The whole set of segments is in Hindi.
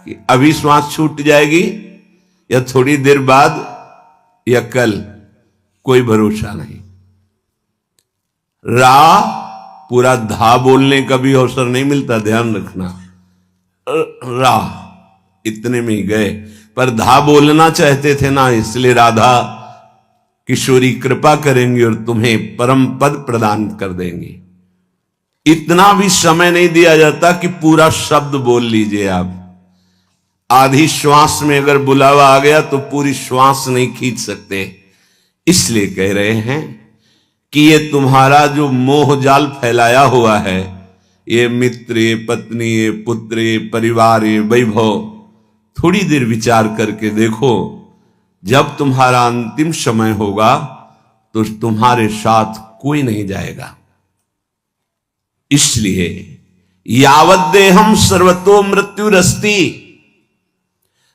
कि अभी श्वास छूट जाएगी या थोड़ी देर बाद या कल, कोई भरोसा नहीं। रा पूरा धा बोलने का भी अवसर नहीं मिलता, ध्यान रखना। रा इतने में ही गए, पर धा बोलना चाहते थे ना, इसलिए राधा किशोरी कृपा करेंगी और तुम्हें परम पद प्रदान कर देंगी। इतना भी समय नहीं दिया जाता कि पूरा शब्द बोल लीजिए आप। आधी श्वास में अगर बुलावा आ गया तो पूरी श्वास नहीं खींच सकते। इसलिए कह रहे हैं कि ये तुम्हारा जो मोह जाल फैलाया हुआ है, ये मित्र, ये पत्नी, ये पुत्र, ये परिवार, ये वैभव, थोड़ी देर विचार करके देखो, जब तुम्हारा अंतिम समय होगा तो तुम्हारे साथ कोई नहीं जाएगा। इसलिए यावत देहम सर्वतो मृत्युरस्ति,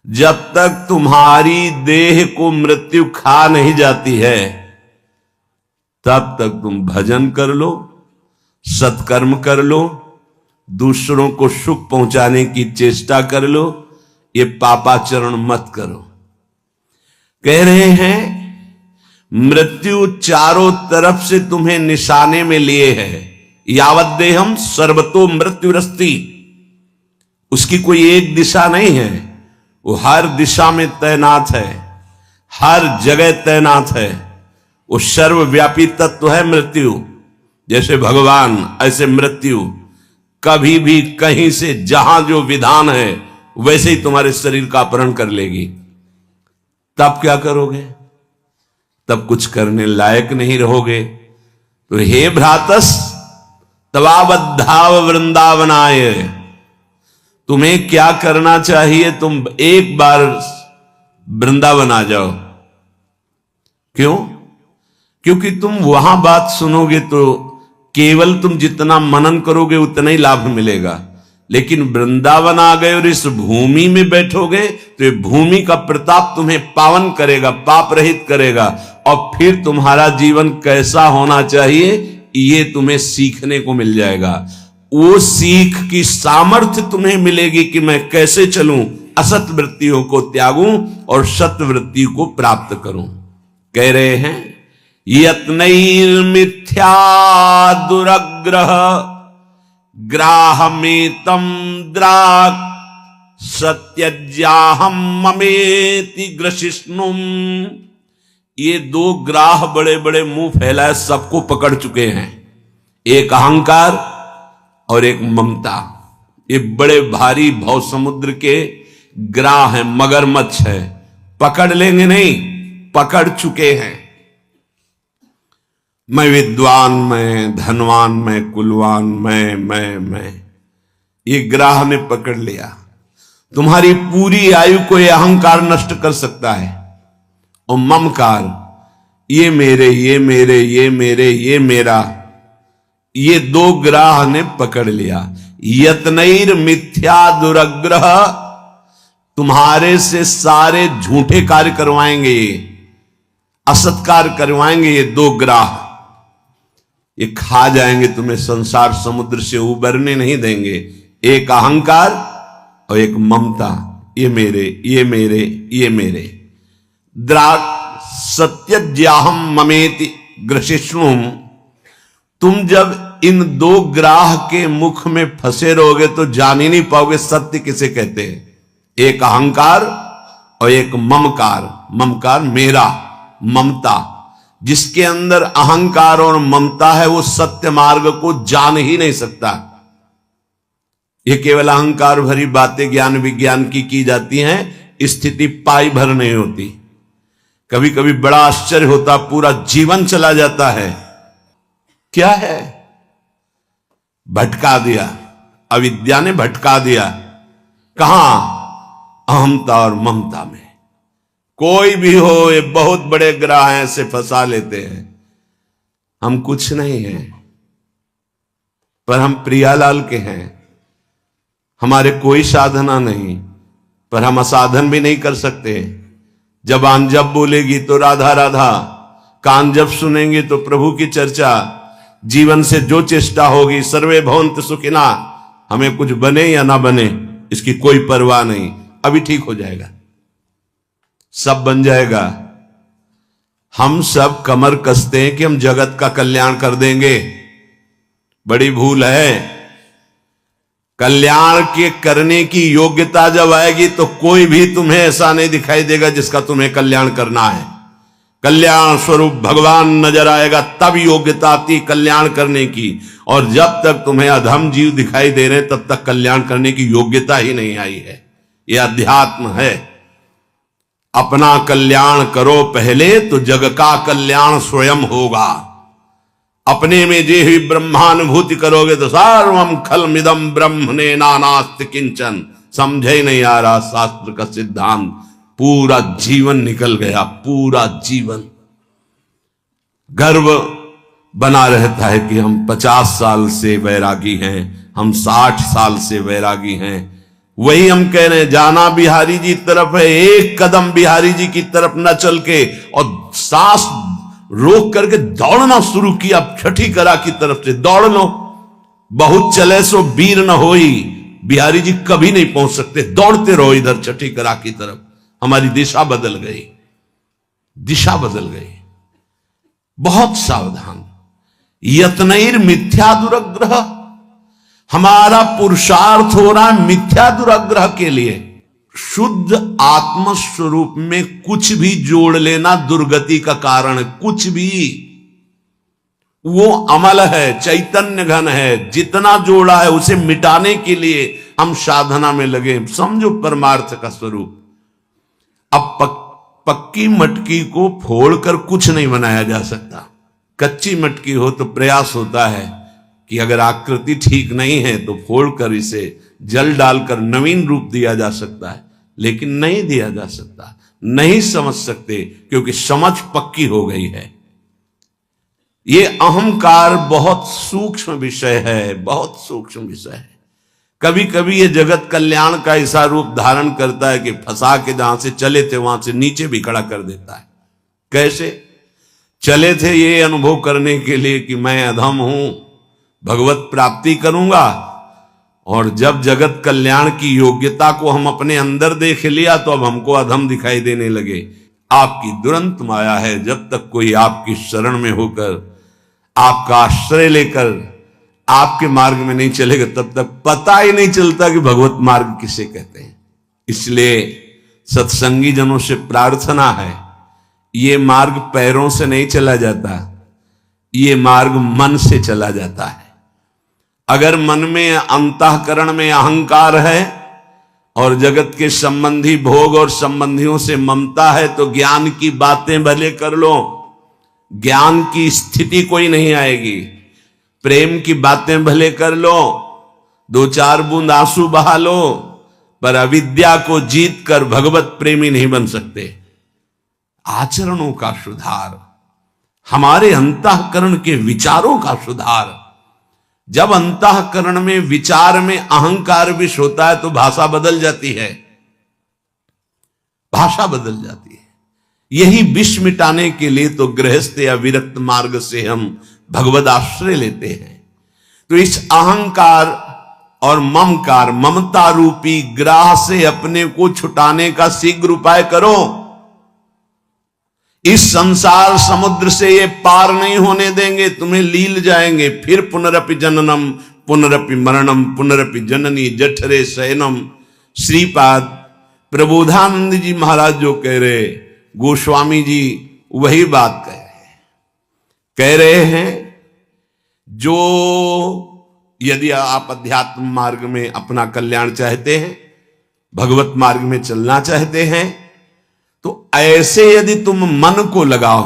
जब तक तुम्हारी देह को मृत्यु खा नहीं जाती है तब तक तुम भजन कर लो, सत्कर्म कर लो, दूसरों को सुख पहुंचाने की चेष्टा कर लो, ये पापाचरण मत करो। कह रहे हैं मृत्यु चारों तरफ से तुम्हें निशाने में लिए है। यावत देहम सर्वतो मृत्युरस्ति, उसकी कोई एक दिशा नहीं है, वो हर दिशा में तैनात है, हर जगह तैनात है। वो सर्वव्यापी तत्व है मृत्यु। जैसे भगवान ऐसे मृत्यु, कभी भी कहीं से जहां जो विधान है वैसे ही तुम्हारे शरीर का अपहरण कर लेगी। तब क्या करोगे? तब कुछ करने लायक नहीं रहोगे। तो हे भ्रातस तवाबद्धाव वृंदावनाय, तुम्हें क्या करना चाहिए? तुम एक बार वृंदावन आ जाओ। क्यों? क्योंकि तुम वहां बात सुनोगे तो केवल तुम जितना मनन करोगे उतना ही लाभ मिलेगा, लेकिन वृंदावन आ गए और इस भूमि में बैठोगे तो ये भूमि का प्रताप तुम्हें पावन करेगा, पाप रहित करेगा, और फिर तुम्हारा जीवन कैसा होना चाहिए ये तुम्हें सीखने को मिल जाएगा। वो सीख की सामर्थ्य तुम्हें मिलेगी कि मैं कैसे चलूं, असत वृत्तियों को त्यागूं और सत वृत्ति को प्राप्त करूं। कह रहे हैं यत्नैर्मिथ्या दुरग्रह ग्राहमेतम द्राक् सत्यज्याहम ममेति ग्रशिष्णुम। ये दो ग्राह बड़े बड़े मुंह फैलाए सबको पकड़ चुके हैं, एक अहंकार और एक ममता। ये बड़े भारी भव समुद्र के ग्राह हैं, मगरमच्छ है, पकड़ लेंगे नहीं, पकड़ चुके हैं। मैं विद्वान, मैं धनवान, मैं कुलवान, मैं ये ग्राह ने पकड़ लिया। तुम्हारी पूरी आयु को यह अहंकार नष्ट कर सकता है। और ममकार, ये मेरे, ये मेरे, ये मेरे, ये मेरा, ये दो ग्राह ने पकड़ लिया। यत्नैर मिथ्या दुरग्रह, तुम्हारे से सारे झूठे कार्य करवाएंगे, ये असत्कार करवाएंगे। ये दो ग्राह ये खा जाएंगे, तुम्हें संसार समुद्र से उबरने नहीं देंगे। एक अहंकार और एक ममता, ये मेरे, ये मेरे, ये मेरे। द्राक् सत्यज्याहम ममेति ग्रशिष्णुम, तुम जब इन दो ग्राह के मुख में फंसे रहोगे तो जान ही नहीं पाओगे सत्य किसे कहते हैं। एक अहंकार और एक ममकार। ममकार मेरा, ममता। जिसके अंदर अहंकार और ममता है वो सत्य मार्ग को जान ही नहीं सकता। ये केवल अहंकार भरी बातें ज्ञान विज्ञान की जाती हैं, स्थिति पाई भर नहीं होती। कभी कभी बड़ा आश्चर्य होता, पूरा जीवन चला जाता है। क्या है? भटका दिया, अविद्या ने भटका दिया। कहां? अहंता और ममता में। कोई भी हो, ये बहुत बड़े ग्राह ऐसे फंसा लेते हैं। हम कुछ नहीं हैं, पर हम प्रियालाल के हैं। हमारे कोई साधना नहीं, पर हम असाधन भी नहीं कर सकते। जबान जब बोलेगी तो राधा राधा, कान जब सुनेंगे तो प्रभु की चर्चा, जीवन से जो चेष्टा होगी सर्वे भवन्तु सुखिना, हमें कुछ बने या ना बने इसकी कोई परवाह नहीं, अभी ठीक हो जाएगा, सब बन जाएगा। हम सब कमर कसते हैं कि हम जगत का कल्याण कर देंगे, बड़ी भूल है। कल्याण के करने की योग्यता जब आएगी तो कोई भी तुम्हें ऐसा नहीं दिखाई देगा जिसका तुम्हें कल्याण करना है। कल्याण स्वरूप भगवान नजर आएगा, तब योग्यता आती कल्याण करने की। और जब तक तुम्हें अधम जीव दिखाई दे रहे तब तक कल्याण करने की योग्यता ही नहीं आई है। यह अध्यात्म है। अपना कल्याण करो पहले, तो जग का कल्याण स्वयं होगा। अपने में जे ही ब्रह्मानुभूति करोगे तो सर्वम खलमिदम ब्रह्मणे नानास्ति किंचन। समझे नहीं आ रहा शास्त्र का सिद्धांत, पूरा जीवन निकल गया, पूरा जीवन। गर्व बना रहता है कि हम 50 साल से वैरागी हैं, हम 60 साल से वैरागी हैं। वही हम कह रहे हैं, जाना बिहारी जी तरफ है, एक कदम बिहारी जी की तरफ न चल के और सांस रोक करके दौड़ना शुरू किया, छठी करा की तरफ से दौड़ लो। बहुत चले सो वीर न होई, बिहारी जी कभी नहीं पहुंच सकते। दौड़ते रहो इधर छठी करा की तरफ। हमारी दिशा बदल गई, दिशा बदल गई। बहुत सावधान। यत्नैर मिथ्या दुराग्रह, हमारा पुरुषार्थ हो रहा है मिथ्या दुराग्रह के लिए। शुद्ध आत्म स्वरूप में कुछ भी जोड़ लेना दुर्गति का कारण है। कुछ भी, वो अमल है, चैतन्य घन है। जितना जोड़ा है उसे मिटाने के लिए हम साधना में लगे। समझो परमार्थ का स्वरूप। अब पक्की मटकी को फोड़कर कुछ नहीं बनाया जा सकता। कच्ची मटकी हो तो प्रयास होता है कि अगर आकृति ठीक नहीं है तो फोड़कर इसे जल डालकर नवीन रूप दिया जा सकता है, लेकिन नहीं दिया जा सकता। नहीं समझ सकते क्योंकि समझ पक्की हो गई है। ये अहंकार बहुत सूक्ष्म विषय है, बहुत सूक्ष्म विषय है। कभी कभी ये जगत कल्याण का ऐसा रूप धारण करता है कि फंसा के जहां से चले थे वहां से नीचे भी खड़ा कर देता है। कैसे चले थे? ये अनुभव करने के लिए कि मैं अधम हूं, भगवत प्राप्ति करूंगा। और जब जगत कल्याण की योग्यता को हम अपने अंदर देख लिया तो अब हमको अधम दिखाई देने लगे। आपकी दुरंत माया है। जब तक कोई आपकी शरण में होकर आपका आश्रय लेकर आपके मार्ग में नहीं चलेगा तब तक पता ही नहीं चलता कि भगवत मार्ग किसे कहते हैं। इसलिए सत्संगी जनों से प्रार्थना है, ये मार्ग पैरों से नहीं चला जाता, ये मार्ग मन से चला जाता है। अगर मन में अंतःकरण में अहंकार है और जगत के संबंधी भोग और संबंधियों से ममता है तो ज्ञान की बातें भले कर लो, ज्ञान की स्थिति कोई नहीं आएगी। प्रेम की बातें भले कर लो, 2-4 बूंद आंसू बहा लो, पर अविद्या को जीत कर भगवत प्रेमी नहीं बन सकते। आचरणों का सुधार, हमारे अंतःकरण के विचारों का सुधार। जब अंतःकरण में विचार में अहंकार विष होता है तो भाषा बदल जाती है, भाषा बदल जाती है। यही विष मिटाने के लिए तो गृहस्थ या विरक्त मार्ग से हम भगवद आश्रय लेते हैं। तो इस अहंकार और ममकार, ममता रूपी ग्राह से अपने को छुटाने का शीघ्र उपाय करो। इस संसार समुद्र से ये पार नहीं होने देंगे, तुम्हें लील जाएंगे। फिर पुनरपि जननम पुनरपि मरणम पुनरपि जननी जठरे शयनम। श्रीपाद प्रबोधानंद जी महाराज जो कह रहे, गोस्वामी जी वही बात कह रहे हैं। जो यदि आप अध्यात्म मार्ग में अपना कल्याण चाहते हैं, भगवत मार्ग में चलना चाहते हैं, तो ऐसे यदि तुम मन को लगाओ,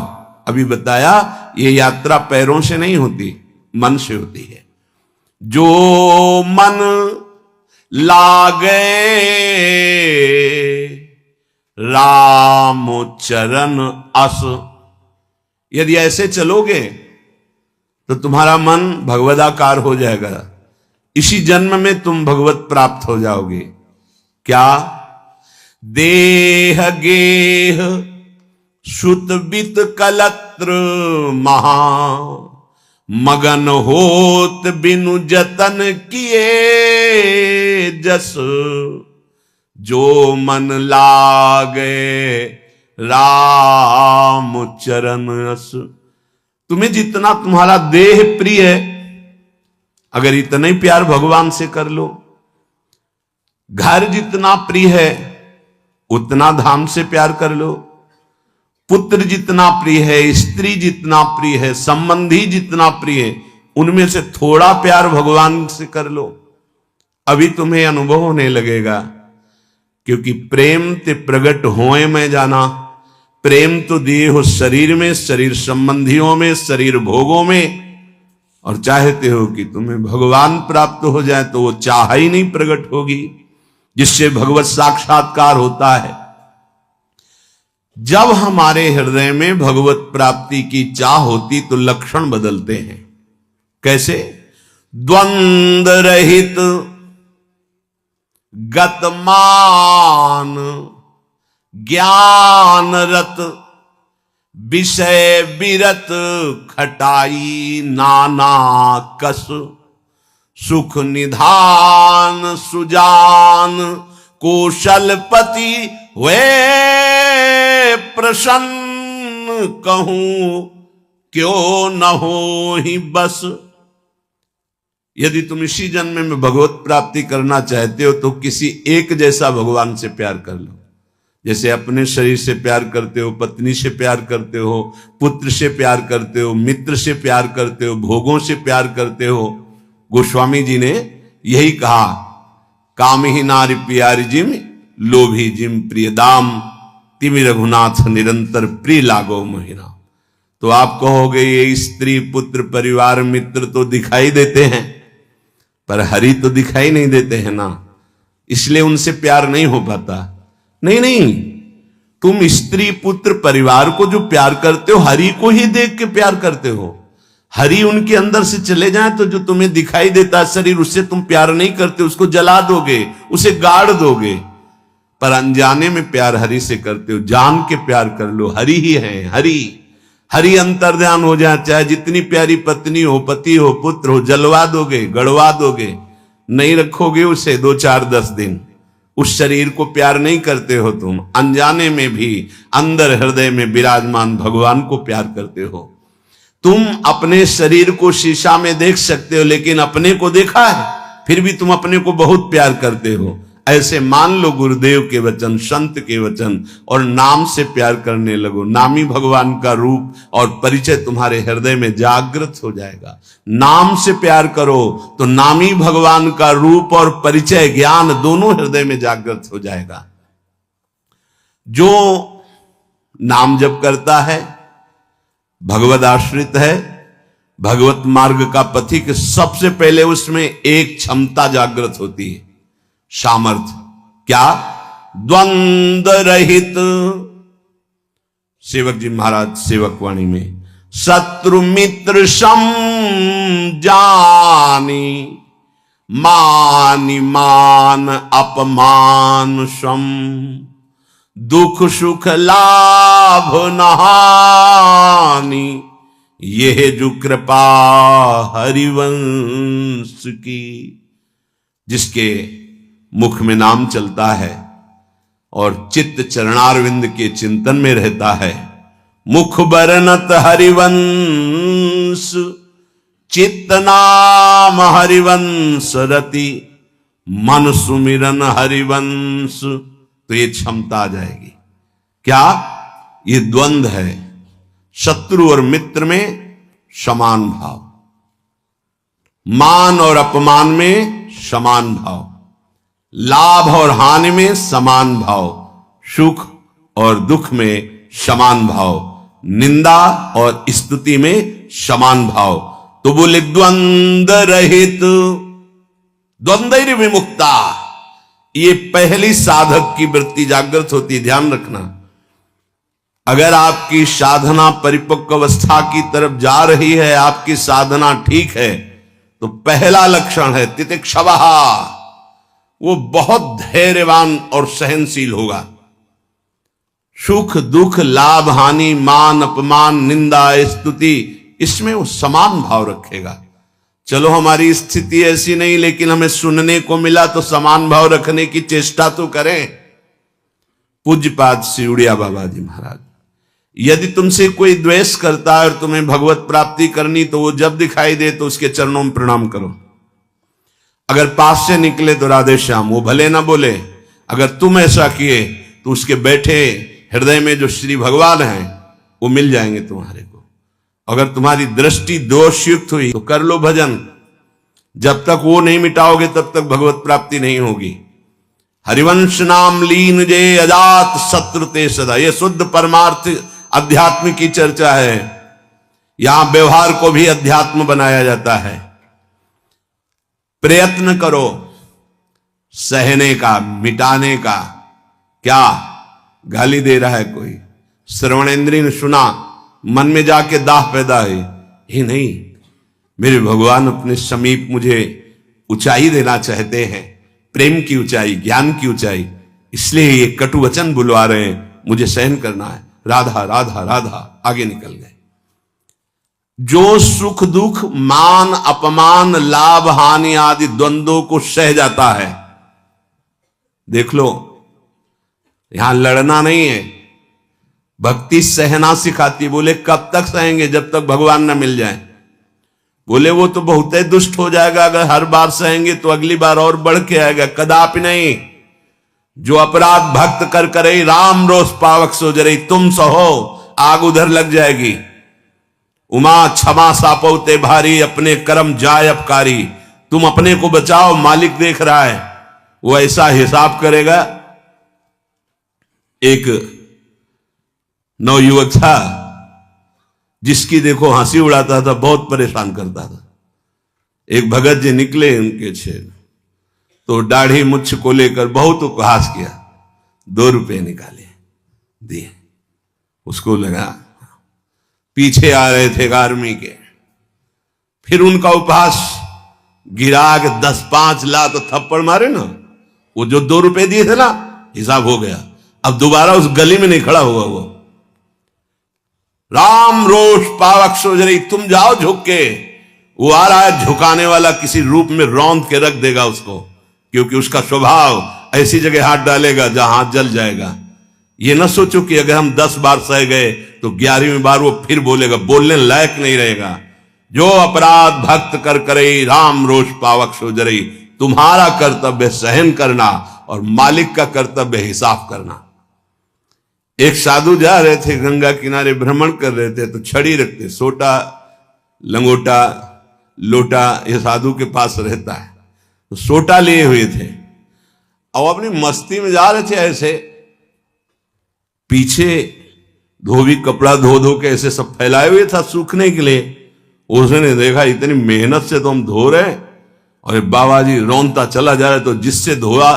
अभी बताया ये यात्रा पैरों से नहीं होती, मन से होती है। जो मन लागे राम चरण अस, यदि ऐसे चलोगे तो तुम्हारा मन भगवदाकार हो जाएगा। इसी जन्म में तुम भगवत प्राप्त हो जाओगे। क्या? देह गेह सुत बित कलत्र महा, मगन होत बिनु जतन किए जस। जो मन लागे राम चरण रस। तुम्हें जितना तुम्हारा देह प्रिय है, अगर इतना ही प्यार भगवान से कर लो, घर जितना प्रिय है उतना धाम से प्यार कर लो, पुत्र जितना प्रिय है, स्त्री जितना प्रिय है, संबंधी जितना प्रिय है, उनमें से थोड़ा प्यार भगवान से कर लो। अभी तुम्हें अनुभव होने लगेगा, क्योंकि प्रेम ते प्रगट होए में जाना। प्रेम तो दिए हो शरीर में, शरीर संबंधियों में, शरीर भोगों में, और चाहते हो कि तुम्हें भगवान प्राप्त हो जाए तो वो चाह ही नहीं प्रकट होगी, जिससे भगवत साक्षात्कार होता है। जब हमारे हृदय में भगवत प्राप्ति की चाह होती तो लक्षण बदलते हैं। कैसे? द्वंद्व रहित गतमान ज्ञान रत विषय विरत खटाई नाना कस सुख निधान सुजान कौशलपति वे प्रसन्न कहूं क्यों न हो ही बस। यदि तुम इसी जन्म में भगवत प्राप्ति करना चाहते हो तो किसी एक जैसा भगवान से प्यार कर लो। जैसे अपने शरीर से प्यार करते हो, पत्नी से प्यार करते हो, पुत्र से प्यार करते हो, मित्र से प्यार करते हो, भोगों से प्यार करते हो। गोस्वामी जी ने यही कहा, काम ही नारी प्यारी जिम लोभी जिम प्रिय दाम तिमि रघुनाथ निरंतर प्रिय लागो महिना। तो आप कहोगे ये स्त्री पुत्र परिवार मित्र तो दिखाई देते हैं, पर हरि तो दिखाई नहीं देते हैं ना, इसलिए उनसे प्यार नहीं हो पाता। नहीं नहीं, तुम स्त्री पुत्र परिवार को जो प्यार करते हो, हरि को ही देख के प्यार करते हो। हरि उनके अंदर से चले जाए तो जो तुम्हें दिखाई देता शरीर, उससे तुम प्यार नहीं करते, उसको जला दोगे, उसे गाड़ दोगे। पर अनजाने में प्यार हरि से करते हो, जान के प्यार कर लो, हरि ही है। हरि हरि अंतर्ध्यान हो जाए, चाहे जितनी प्यारी पत्नी हो, पति हो, पुत्र हो, जलवा दोगे, गड़वा दोगे, नहीं रखोगे उसे 2 4 10 दिन। उस शरीर को प्यार नहीं करते हो तुम, अनजाने में भी अंदर हृदय में विराजमान भगवान को प्यार करते हो। तुम अपने शरीर को शीशा में देख सकते हो, लेकिन अपने को देखा है? फिर भी तुम अपने को बहुत प्यार करते हो। ऐसे मान लो गुरुदेव के वचन, संत के वचन, और नाम से प्यार करने लगो। नामी भगवान का रूप और परिचय तुम्हारे हृदय में जागृत हो जाएगा। नाम से प्यार करो तो नामी भगवान का रूप और परिचय ज्ञान दोनों हृदय में जागृत हो जाएगा। जो नाम जप करता है, भगवद आश्रित है, भगवत मार्ग का पथिक, सबसे पहले उसमें एक क्षमता जागृत होती है, सामर्थ्य। क्या? द्वंद्व रहित। सेवक जी महाराज सेवक वाणी में, शत्रु मित्र सम जानी मानि मान अपमान सम दुख सुख लाभ नहानी यह जो कृपा हरिवंश की। जिसके मुख में नाम चलता है और चित्त चरणारविंद के चिंतन में रहता है, मुख बरनत हरिवंश चित्त नाम हरिवंश रति मन सुमिरन हरिवंश। तो ये क्षमता आ जाएगी। क्या? ये द्वंद्व है, शत्रु और मित्र में समान भाव, मान और अपमान में समान भाव, लाभ और हानि में समान भाव, सुख और दुख में समान भाव, निंदा और स्तुति में समान भाव। तो बोले द्वंद्व रहित, द्वंद्व विमुक्ता। ये पहली साधक की वृत्ति जागृत होती, ध्यान रखना। अगर आपकी साधना परिपक्व अवस्था की तरफ जा रही है, आपकी साधना ठीक है, तो पहला लक्षण है तितिक्षवः, वो बहुत धैर्यवान और सहनशील होगा। सुख दुख लाभ हानि मान अपमान निंदा स्तुति, इसमें वो समान भाव रखेगा। चलो हमारी स्थिति ऐसी नहीं, लेकिन हमें सुनने को मिला तो समान भाव रखने की चेष्टा तो करें। पूज्यपाद श्री उड़िया बाबा जी महाराज, यदि तुमसे कोई द्वेष करता है और तुम्हें भगवत प्राप्ति करनी, तो वो जब दिखाई दे तो उसके चरणों में प्रणाम करो। अगर पास से निकले तो राधे श्याम, वो भले ना बोले, अगर तुम ऐसा किए तो उसके बैठे हृदय में जो श्री भगवान हैं वो मिल जाएंगे तुम्हारे को। अगर तुम्हारी दृष्टि दोषयुक्त हुई तो कर लो भजन, जब तक वो नहीं मिटाओगे तब तक भगवत प्राप्ति नहीं होगी। हरिवंश नाम लीन जे अजात शत्रु ते सदा, ये शुद्ध परमार्थ अध्यात्म की चर्चा है। यहां व्यवहार को भी अध्यात्म बनाया जाता है। प्रयत्न करो सहने का, मिटाने का। क्या गाली दे रहा है कोई, श्रवणेंद्रिय ने सुना, मन में जाके दाह पैदा हुई, ही नहीं, मेरे भगवान अपने समीप मुझे ऊंचाई देना चाहते हैं, प्रेम की ऊंचाई, ज्ञान की ऊंचाई, इसलिए ये कटु वचन बुलवा रहे हैं, मुझे सहन करना है। राधा राधा राधा, आगे निकल गए। जो सुख दुख, मान अपमान, लाभ हानि आदि द्वंद्वों को सह जाता है, देख लो, यहां लड़ना नहीं है, भक्ति सहना सिखाती। बोले कब तक सहेंगे, जब तक भगवान न मिल जाए। बोले वो तो बहुत ही दुष्ट हो जाएगा, अगर हर बार सहेंगे तो अगली बार और बढ़ के आएगा। कदापि नहीं। जो अपराध भक्त कर करे, राम रोष पावक सो जरे, तुम सहो आग उधर लग जाएगी। उमा क्षमा सापौते भारी, अपने कर्म जाय अपकारी। तुम अपने को बचाओ, मालिक देख रहा है, वो ऐसा हिसाब करेगा। एक नवयुवक था जिसकी देखो हंसी उड़ाता था, बहुत परेशान करता था। एक भगत जी निकले उनके छेद, तो दाढ़ी मुच्छ को लेकर बहुत उपहास किया। 2 रुपये निकाले, दिए। उसको लगा पीछे आ रहे थे आर्मी के, फिर उनका उपहास गिरा के 10-5 ला तो थप्पड़ मारे ना। वो जो 2 रुपये दिए थे ना, हिसाब हो गया। अब दोबारा उस गली में नहीं खड़ा हुआ वो। राम रोष पावक सोजरी, तुम जाओ झुक के। वो आ रहा है झुकाने वाला, किसी रूप में रौंद के रख देगा उसको, क्योंकि उसका स्वभाव ऐसी जगह हाथ डालेगा जहां हाथ जल जाएगा। ये ना सोचो कि अगर हम 10 बार सह गए तो 11वीं बार वो फिर बोलेगा, बोलने लायक नहीं रहेगा। जो अपराध भक्त कर करे, राम रोष पावक सोजरी। तुम्हारा कर्तव्य सहन करना और मालिक का कर्तव्य हिसाब करना। एक साधु जा रहे थे, गंगा किनारे भ्रमण कर रहे थे, तो छड़ी रखते, सोटा, लंगोटा, लोटा, ये साधु के पास रहता है। तो सोटा लिए हुए थे और अपनी मस्ती में जा रहे थे। ऐसे पीछे धोबी कपड़ा धो धो के ऐसे सब फैलाए हुए था सूखने के लिए। उसने देखा इतनी मेहनत से तो हम धो रहे, और बाबा जी रौंदता चला जा रहा है। तो जिससे धोआ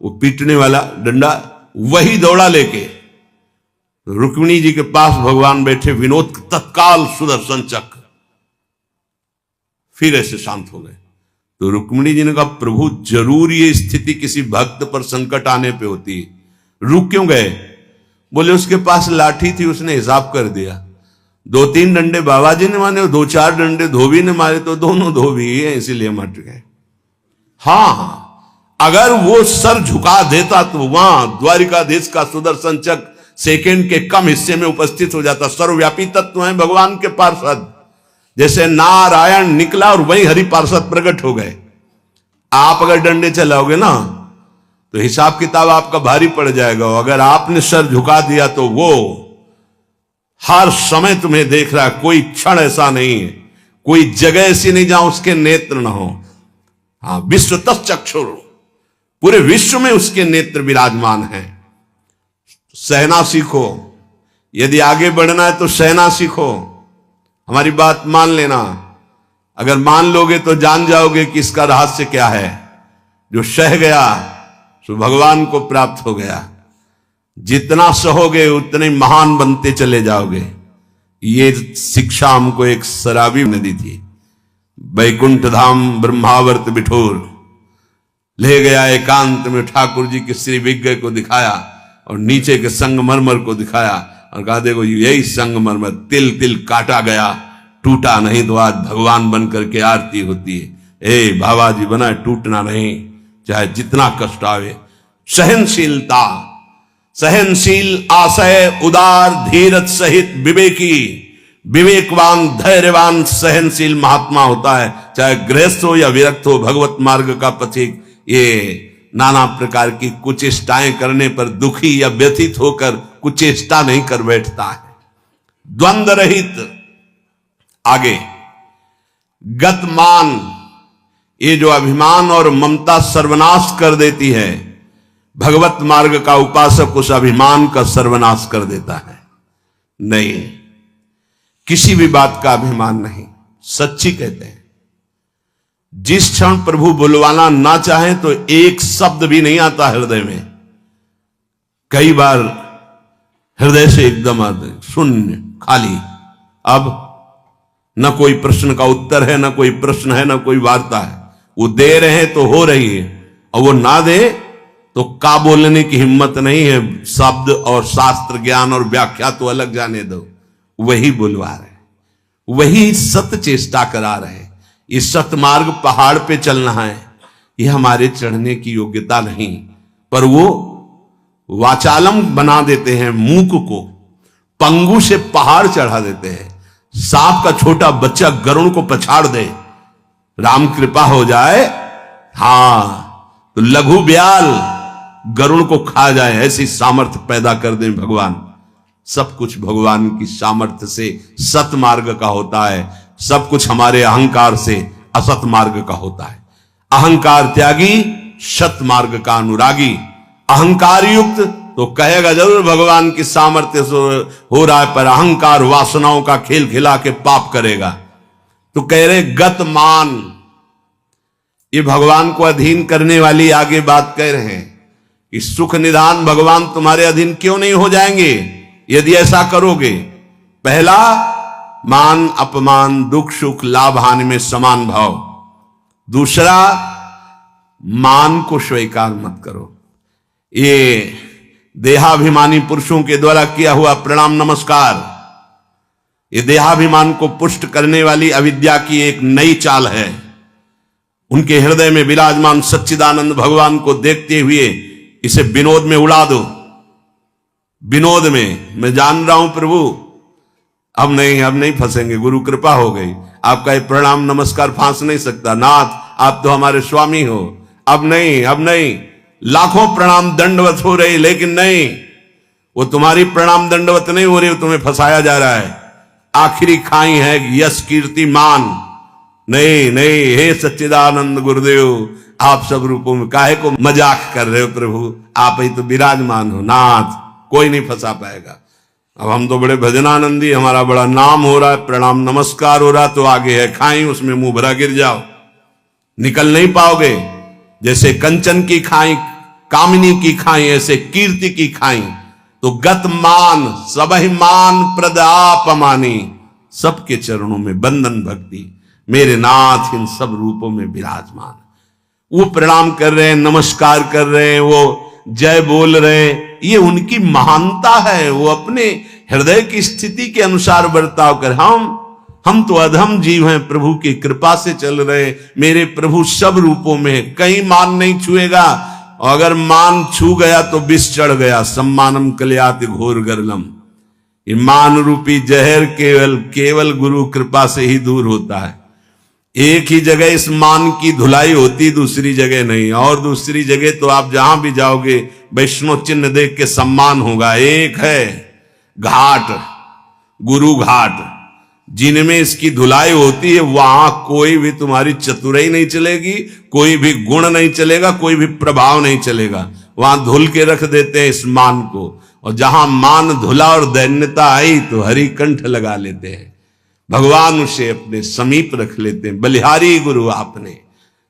वो पीटने वाला डंडा, वही दौड़ा लेके रुक्मिणी जी के पास भगवान बैठे। विनोद तत्काल सुदर्शन चक्र, फिर ऐसे शांत हो गए। तो रुक्मिणी जी ने कहा, प्रभु जरूर ये स्थिति किसी भक्त पर संकट आने पे होती है, रुक क्यों गए? बोले उसके पास लाठी थी, उसने हिसाब कर दिया। 2-3 डंडे बाबा जी ने मारे, 2-4 डंडे धोबी ने मारे, तो दोनों धोबी ही है, इसीलिए मट गए। हाँ, अगर वो सर झुका देता तो वहां द्वारिकाधीश का सुदर्शन चक्र सेकेंड के कम हिस्से में उपस्थित हो जाता। सर्वव्यापी तत्व है भगवान के पार्षद। जैसे नारायण निकला और वही हरि पार्षद प्रकट हो गए। आप अगर डंडे चलाओगे ना तो हिसाब किताब आपका भारी पड़ जाएगा। अगर आपने सर झुका दिया तो वो हर समय तुम्हें देख रहा है। कोई क्षण ऐसा नहीं है, कोई जगह ऐसी नहीं जहां उसके नेत्र ना हो। हाँ, विश्व तच्चक्षुर, पूरे विश्व में उसके नेत्र विराजमान हैं। सहना सीखो। यदि आगे बढ़ना है तो सहना सीखो। हमारी बात मान लेना। अगर मान लोगे तो जान जाओगे कि इसका रहस्य क्या है। जो सह गया सो भगवान को प्राप्त हो गया। जितना सहोगे उतने महान बनते चले जाओगे। ये शिक्षा हमको एक शराबी ने दी थी। वैकुंठ धाम ब्रह्मावर्त बिठोर ले गया, एकांत में ठाकुर जी के श्री विग्रह को दिखाया और नीचे के संगमरमर को दिखाया और कहा, देखो यही संगमरमर तिल तिल काटा गया, टूटा नहीं तो आज भगवान बन करके आरती होती है। ए बाबा जी बना, टूटना नहीं, चाहे जितना कष्ट आवे। सहनशीलता, सहनशील, आशय, उदार, धीरज सहित विवेकी, विवेकवान, धैर्यवान, सहनशील महात्मा होता है, चाहे गृहस्थ हो या विरक्त हो, भगवत मार्ग का पथिक। ये नाना प्रकार की कुचेष्टाएं करने पर दुखी या व्यथित होकर कुचेष्टा नहीं कर बैठता है। द्वंद्व रहित। आगे गतमान, ये जो अभिमान और ममता सर्वनाश कर देती है, भगवत मार्ग का उपासक उस अभिमान का सर्वनाश कर देता है। नहीं, किसी भी बात का अभिमान नहीं। सच्ची कहते हैं, जिस क्षण प्रभु बुलवाना ना चाहे तो एक शब्द भी नहीं आता हृदय में। कई बार हृदय से एकदम आते, शून्य, खाली। अब न कोई प्रश्न का उत्तर है, न कोई प्रश्न है, न कोई वार्ता है। वो दे रहे हैं तो हो रही है, और वो ना दे तो का बोलने की हिम्मत नहीं है। शब्द और शास्त्र ज्ञान और व्याख्या तो अलग जाने दो, वही बुलवा रहे, वही सत्य चेष्टा करा रहे। ये सतमार्ग पहाड़ पे चलना है, ये हमारे चढ़ने की योग्यता नहीं, पर वो वाचालम बना देते हैं। मूक को पंगु से पहाड़ चढ़ा देते हैं। सांप का छोटा बच्चा गरुड़ को पछाड़ दे, राम कृपा हो जाए, हां तो लघु ब्याल गरुड़ को खा जाए, ऐसी सामर्थ्य पैदा कर दे भगवान। सब कुछ भगवान की सामर्थ्य से सत मार्ग का होता है, सब कुछ हमारे अहंकार से असत मार्ग का होता है। अहंकार त्यागी, सत मार्ग का अनुरागी। अहंकार युक्त तो कहेगा जरूर भगवान की सामर्थ्य से हो रहा है, पर अहंकार वासनाओं का खेल खिला के पाप करेगा। तो कह रहे गतमान, ये भगवान को अधीन करने वाली आगे बात कह रहे हैं कि सुख निदान भगवान तुम्हारे अधीन क्यों नहीं हो जाएंगे यदि ऐसा करोगे। पहला, मान अपमान, दुख सुख, लाभ हानि में समान भाव। दूसरा, मान को स्वीकार मत करो। ये देहाभिमानी पुरुषों के द्वारा किया हुआ प्रणाम नमस्कार, ये देहाभिमान को पुष्ट करने वाली अविद्या की एक नई चाल है। उनके हृदय में विराजमान सच्चिदानंद भगवान को देखते हुए इसे विनोद में उड़ा दो। विनोद में, मैं जान रहा हूं प्रभु, अब नहीं फंसेंगे, गुरु कृपा हो गई। आपका ये प्रणाम नमस्कार फांस नहीं सकता, नाथ आप तो हमारे स्वामी हो। अब नहीं, लाखों प्रणाम दंडवत हो रही, लेकिन नहीं, वो तुम्हारी प्रणाम दंडवत नहीं हो रही, वो तुम्हें फंसाया जा रहा है। आखिरी खाई है यश कीर्ति मान। नहीं, हे सच्चिदानंद गुरुदेव, आप सब रूपों में काहे को मजाक कर रहे हो प्रभु, आप ही तो विराजमान हो नाथ, कोई नहीं फंसा पाएगा। अब हम तो बड़े भजनानंदी, हमारा बड़ा नाम हो रहा है, प्रणाम नमस्कार हो रहा, तो आगे है खाई, उसमें मुंह भरा गिर जाओ, निकल नहीं पाओगे। जैसे कंचन की खाई, कामिनी की खाई, ऐसे कीर्ति की खाई। तो गतमान, सबहिमान प्रद आपमानी, सबके चरणों में बंधन भक्ति, मेरे नाथ इन सब रूपों में विराजमान। वो प्रणाम कर रहे हैं, नमस्कार कर रहे हैं, वो जय बोल रहे हैं, ये उनकी महानता है। वो अपने हृदय की स्थिति के अनुसार बर्ताव कर, हम तो अधम जीव हैं, प्रभु की कृपा से चल रहे। मेरे प्रभु सब रूपों में, कहीं मान नहीं छुएगा, और अगर मान छू गया तो विष चढ़ गया। सम्मानम कल्याति घोर गरलम, ये मान रूपी जहर केवल गुरु कृपा से ही दूर होता है। एक ही जगह इस मान की धुलाई होती, दूसरी जगह नहीं। और दूसरी जगह तो आप जहां भी जाओगे वैष्णव चिन्ह देख के सम्मान होगा। एक है घाट, गुरु घाट, जिनमें इसकी धुलाई होती है, वहां कोई भी तुम्हारी चतुराई नहीं चलेगी, कोई भी गुण नहीं चलेगा, कोई भी प्रभाव नहीं चलेगा। वहां धुल के रख देते हैं इस मान को, और जहां मान धुला और दैन्यता आई तो हरि कंठ लगा लेते हैं, भगवान उसे अपने समीप रख लेते हैं। बलिहारी गुरु आपने,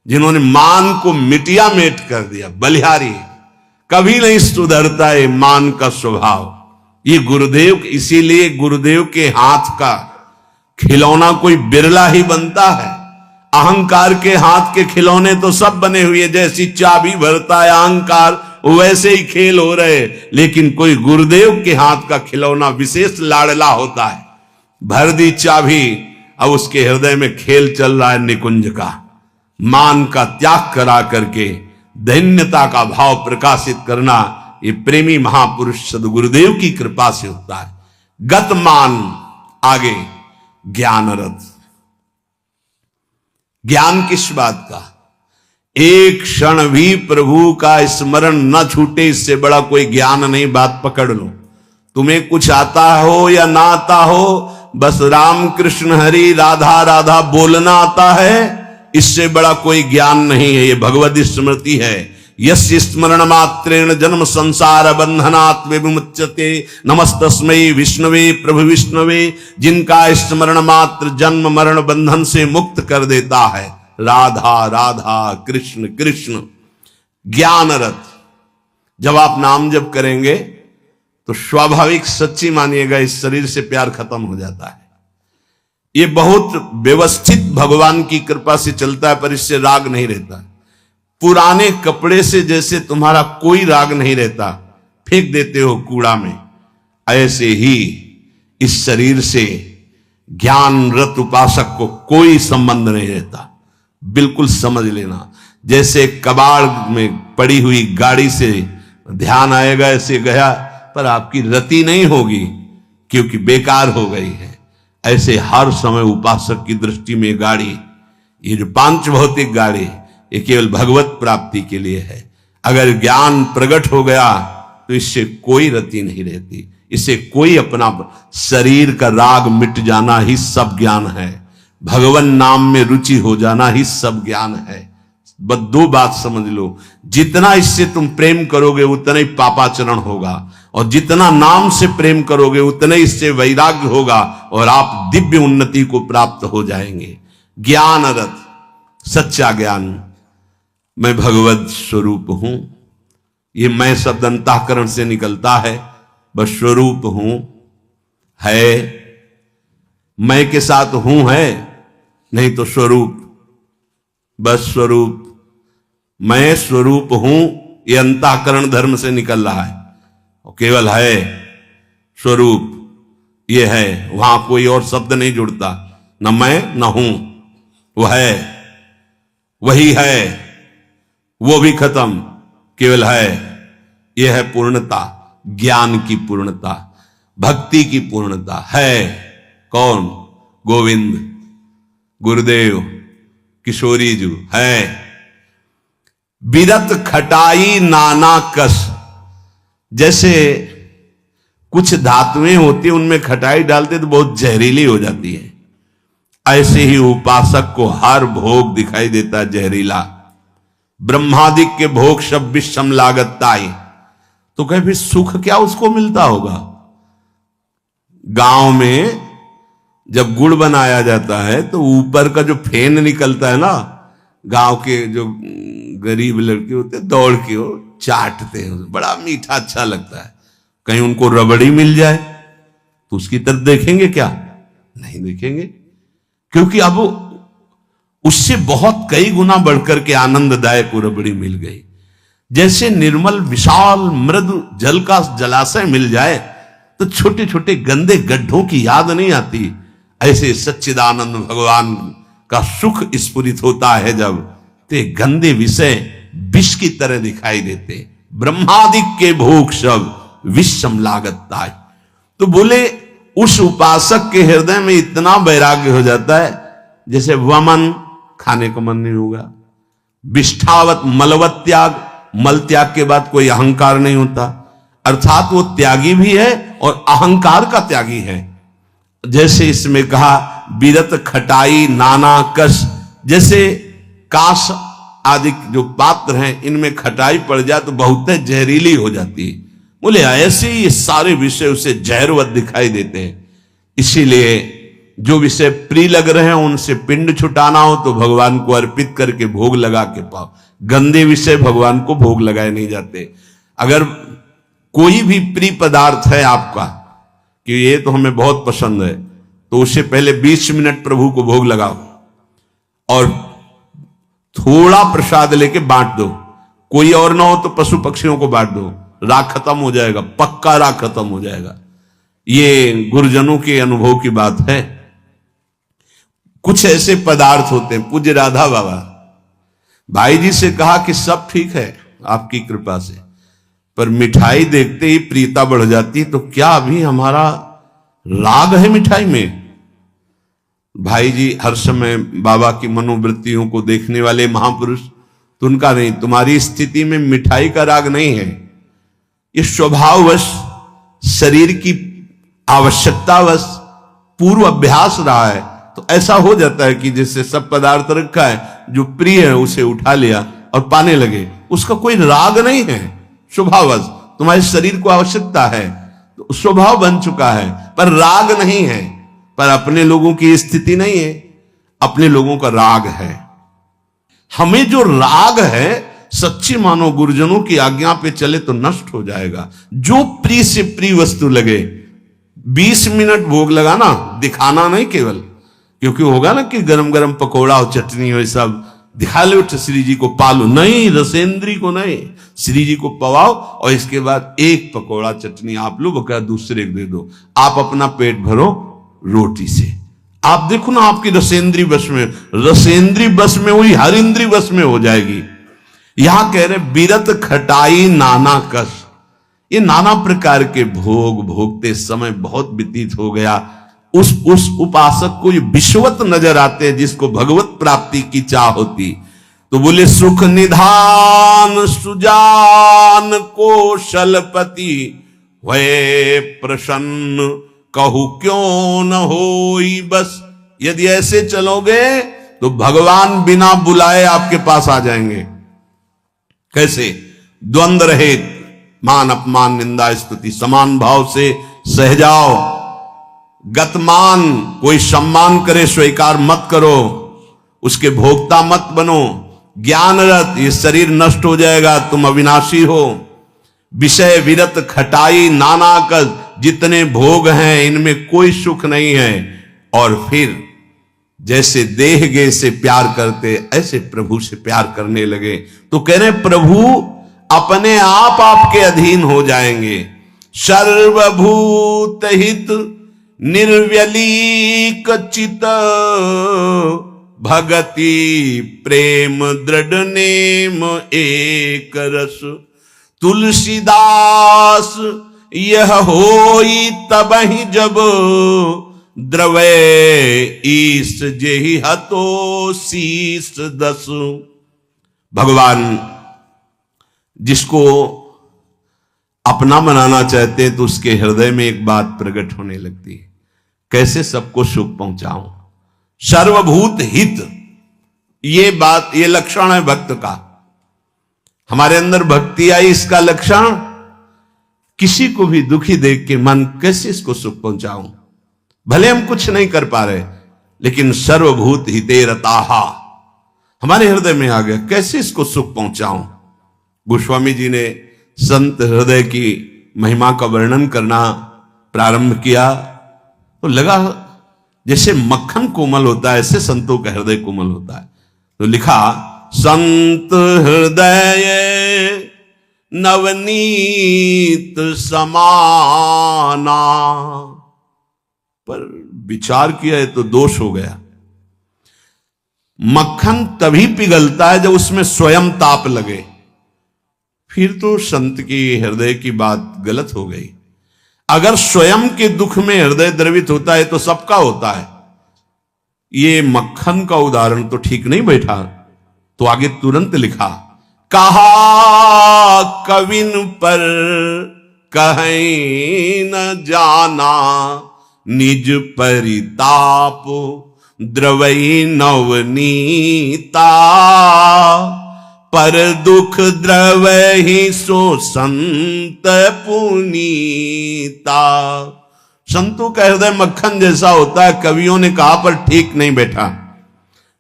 जिन्होंने मान को मिटिया मेट कर दिया। बलिहारी कभी नहीं सुधरता है मान का स्वभाव। ये गुरुदेव, इसीलिए गुरुदेव के हाथ का खिलौना कोई बिरला ही बनता है। अहंकार के हाथ के खिलौने तो सब बने हुए, जैसी चाबी भरता है अहंकार, वैसे ही खेल हो रहे, लेकिन कोई गुरुदेव के हाथ का खिलौना विशेष लाडला होता है। भर दी चाबी, अब उसके हृदय में खेल चल रहा है निकुंज का। मान का त्याग करा करके दैन्यता का भाव प्रकाशित करना, ये प्रेमी महापुरुष सदगुरुदेव की कृपा से होता है। गत मान, आगे ज्ञान रथ। ज्ञान किस बात का? एक क्षण भी प्रभु का स्मरण न छूटे, इससे बड़ा कोई ज्ञान नहीं। बात पकड़ लो। तुम्हें कुछ आता हो या ना आता हो, बस राम कृष्ण हरि राधा राधा बोलना आता है, इससे बड़ा कोई ज्ञान नहीं है। ये भगवद स्मृति है। यस्य स्मरण मात्रेण जन्म संसार बंधनात् विमुच्यते, नमस्तस्मै विष्णवे प्रभु विष्णवे। जिनका स्मरण मात्र जन्म मरण बंधन से मुक्त कर देता है। राधा राधा कृष्ण कृष्ण। ज्ञान रथ। जब आप नाम जप करेंगे तो स्वाभाविक, सच्ची मानिएगा, इस शरीर से प्यार खत्म हो जाता है। ये बहुत व्यवस्थित भगवान की कृपा से चलता है, पर इससे राग नहीं रहता। पुराने कपड़े से जैसे तुम्हारा कोई राग नहीं रहता, फेंक देते हो कूड़ा में, ऐसे ही इस शरीर से ज्ञान रत उपासक को कोई संबंध नहीं रहता। बिल्कुल समझ लेना। जैसे कबाड़ में पड़ी हुई गाड़ी से ध्यान आएगा, ऐसे गया, पर आपकी रति नहीं होगी क्योंकि बेकार हो गई है। ऐसे हर समय उपासक की दृष्टि में गाड़ी, ये जो पांच भौतिक गाड़ी, ये केवल भगवत प्राप्ति के लिए है। अगर ज्ञान प्रकट हो गया तो इससे कोई रति नहीं रहती, इससे कोई अपना शरीर का राग मिट जाना ही सब ज्ञान है। भगवान नाम में रुचि हो जाना ही सब ज्ञान है। बस दो बात समझ लो, जितना इससे तुम प्रेम करोगे उतना ही पापाचरण होगा, और जितना नाम से प्रेम करोगे उतना ही इससे वैराग्य होगा, और आप दिव्य उन्नति को प्राप्त हो जाएंगे। ज्ञान रथ, सच्चा ज्ञान। मैं भगवत स्वरूप हूं, ये मैं शब्द अंतःकरण से निकलता है। बस स्वरूप हूं है, मैं के साथ हूं है, नहीं तो स्वरूप। बस स्वरूप, मैं स्वरूप हूं, ये अंतःकरण धर्म से निकल रहा है, और केवल है स्वरूप, ये है। वहां कोई और शब्द नहीं जुड़ता, न मैं न हूं, वो है, वही है, वो भी खत्म, केवल है। यह है पूर्णता, ज्ञान की पूर्णता, भक्ति की पूर्णता है। कौन? गोविंद, गुरुदेव, किशोरी जी है। बिरत खटाई नाना कस। जैसे कुछ धातुएं होती हैं, उनमें खटाई डालते तो बहुत जहरीली हो जाती है, ऐसे ही उपासक को हर भोग दिखाई देता है जहरीला। ब्रह्मादिक के भोग सब विषम लागताई। तो कहे फिर सुख क्या उसको मिलता होगा? गांव में जब गुड़ बनाया जाता है तो ऊपर का जो फेन निकलता है ना, गांव के जो गरीब लड़के होते हैं दौड़ के वो चाटते हैं, बड़ा मीठा अच्छा लगता है। कहीं उनको रबड़ी मिल जाए तो उसकी तरफ देखेंगे क्या? नहीं देखेंगे, क्योंकि अब उससे बहुत कई गुना बढ़कर के आनंददायक वो रबड़ी मिल गई। जैसे निर्मल विशाल मृदु जल का जलाशय मिल जाए तो छोटे छोटे गंदे गड्ढों की याद नहीं आती, ऐसे सच्चिदानंद भगवान का सुख स्फुरित होता है जब, ते गंदे विषय विष की तरह दिखाई देते। ब्रह्मादिक के भोग सब विषम लागता है। तो बोले उस उपासक के हृदय में इतना वैराग्य हो जाता है जैसे वमन, खाने का मन नहीं होगा, विष्ठावत मलवत त्याग, मल त्याग के बाद कोई अहंकार नहीं होता, अर्थात वो त्यागी भी है और अहंकार का त्यागी है। जैसे इसमें कहा बिरत खटाई नाना कस, जैसे काश आदि जो पात्र हैं इनमें खटाई पड़ जाए तो बहुत जहरीली हो जाती है। बोले ऐसे ही ये सारे विषय उसे जहरवत दिखाई देते हैं। इसीलिए जो विषय प्रिय लग रहे हैं उनसे पिंड छुटाना हो तो भगवान को अर्पित करके भोग लगा के पाओ। गंदे विषय भगवान को भोग लगाए नहीं जाते। अगर कोई भी प्रिय पदार्थ है आपका कि ये तो हमें बहुत पसंद है, तो उससे पहले 20 मिनट प्रभु को भोग लगाओ और थोड़ा प्रसाद लेके बांट दो। कोई और ना हो तो पशु पक्षियों को बांट दो, राग खत्म हो जाएगा, पक्का राग खत्म हो जाएगा। ये गुरुजनों के अनुभव की बात है। कुछ ऐसे पदार्थ होते हैं। पूज्य राधा बाबा भाई जी से कहा कि सब ठीक है आपकी कृपा से, पर मिठाई देखते ही प्रियता बढ़ जाती है, तो क्या अभी हमारा राग है मिठाई में? भाई जी हर समय बाबा की मनोवृत्तियों को देखने वाले महापुरुष, तो उनका नहीं, तुम्हारी स्थिति में मिठाई का राग नहीं है, ये स्वभाववश शरीर की आवश्यकतावश पूर्व अभ्यास रहा है। तो ऐसा हो जाता है कि जैसे सब पदार्थ रखा है, जो प्रिय है उसे उठा लिया और पाने लगे, उसका कोई राग नहीं है, स्वभाववश तुम्हारे शरीर को आवश्यकता है तो स्वभाव बन चुका है, पर राग नहीं है। पर अपने लोगों की स्थिति नहीं है, अपने लोगों का राग है। हमें जो राग है, सच्ची मानो गुरुजनों की आज्ञा पे चले तो नष्ट हो जाएगा। जो प्रिय से प्रिय वस्तु लगे, 20 मिनट भोग लगाना, दिखाना नहीं केवल, क्योंकि होगा ना कि गरम गरम पकौड़ा और चटनी हो सब दिखा लो, श्री जी को पालो, नहीं, रसेंद्री को नहीं, श्री जी को पवाओ और इसके बाद एक पकौड़ा चटनी आप लो, बका दूसरे को दे दो, आप अपना पेट भरो रोटी से। आप देखो ना आपकी रसेंद्री बस में, रसेंद्री बस में हुई हर इंद्री बस में हो जाएगी। यहां कह रहे बिरत खटाई नाना कस, ये नाना प्रकार के भोग भोगते समय बहुत व्यतीत हो गया। उस उपासक को ये विश्वत नजर आते हैं, जिसको भगवत प्राप्ति की चाह होती, तो बोले सुख निधान सुजान कौशलपति वे प्रसन्न कहू क्यों न होई बस। यदि ऐसे चलोगे तो भगवान बिना बुलाए आपके पास आ जाएंगे। कैसे? द्वंद्व रहित, मान अपमान निंदा स्तुति समान भाव से सह जाओ। गतमान, कोई सम्मान करे स्वीकार मत करो, उसके भोक्ता मत बनो। ज्ञानरत, ये शरीर नष्ट हो जाएगा, तुम अविनाशी हो। विषय विरत खटाई नाना कस, जितने भोग हैं इनमें कोई सुख नहीं है। और फिर जैसे देह गे से प्यार करते, ऐसे प्रभु से प्यार करने लगे। तो कह रहे प्रभु अपने आप आपके अधीन हो जाएंगे। सर्वभूत हित निर्व्यलीक चित भगति प्रेम दृढ़ नेम एक रस। तुलसीदास यह होई तबहि जब द्रवे ईस जेहि हतो शीस दस। भगवान जिसको अपना बनाना चाहते हैं तो उसके हृदय में एक बात प्रकट होने लगती है, कैसे सबको सुख पहुंचाऊं। सर्वभूत हित, ये बात, ये लक्षण है भक्त का। हमारे अंदर भक्ति आई, इसका लक्षण किसी को भी दुखी देख के मन कैसे इसको सुख पहुंचाऊं। भले हम कुछ नहीं कर पा रहे, लेकिन सर्वभूत हिते रताहा हमारे हृदय में आ गया, कैसे इसको सुख पहुंचाऊं। गोस्वामी जी ने संत हृदय की महिमा का वर्णन करना प्रारंभ किया तो लगा जैसे मक्खन कोमल होता है, ऐसे संतों का हृदय कोमल होता है। तो लिखा संत हृदय नवनीत समाना, पर विचार किया है तो दोष हो गया। मक्खन तभी पिघलता है जब उसमें स्वयं ताप लगे, फिर तो संत की हृदय की बात गलत हो गई। अगर स्वयं के दुख में हृदय द्रवित होता है तो सबका होता है। ये मक्खन का उदाहरण तो ठीक नहीं बैठा। तो आगे तुरंत लिखा, कहा कविन पर कहीं न जाना, निज परिताप द्रवई नवनीता। पर दुख द्रव ही सो संत पुनीता। संतों का हृदय मक्खन जैसा होता है, कवियों ने कहा, पर ठीक नहीं बैठा।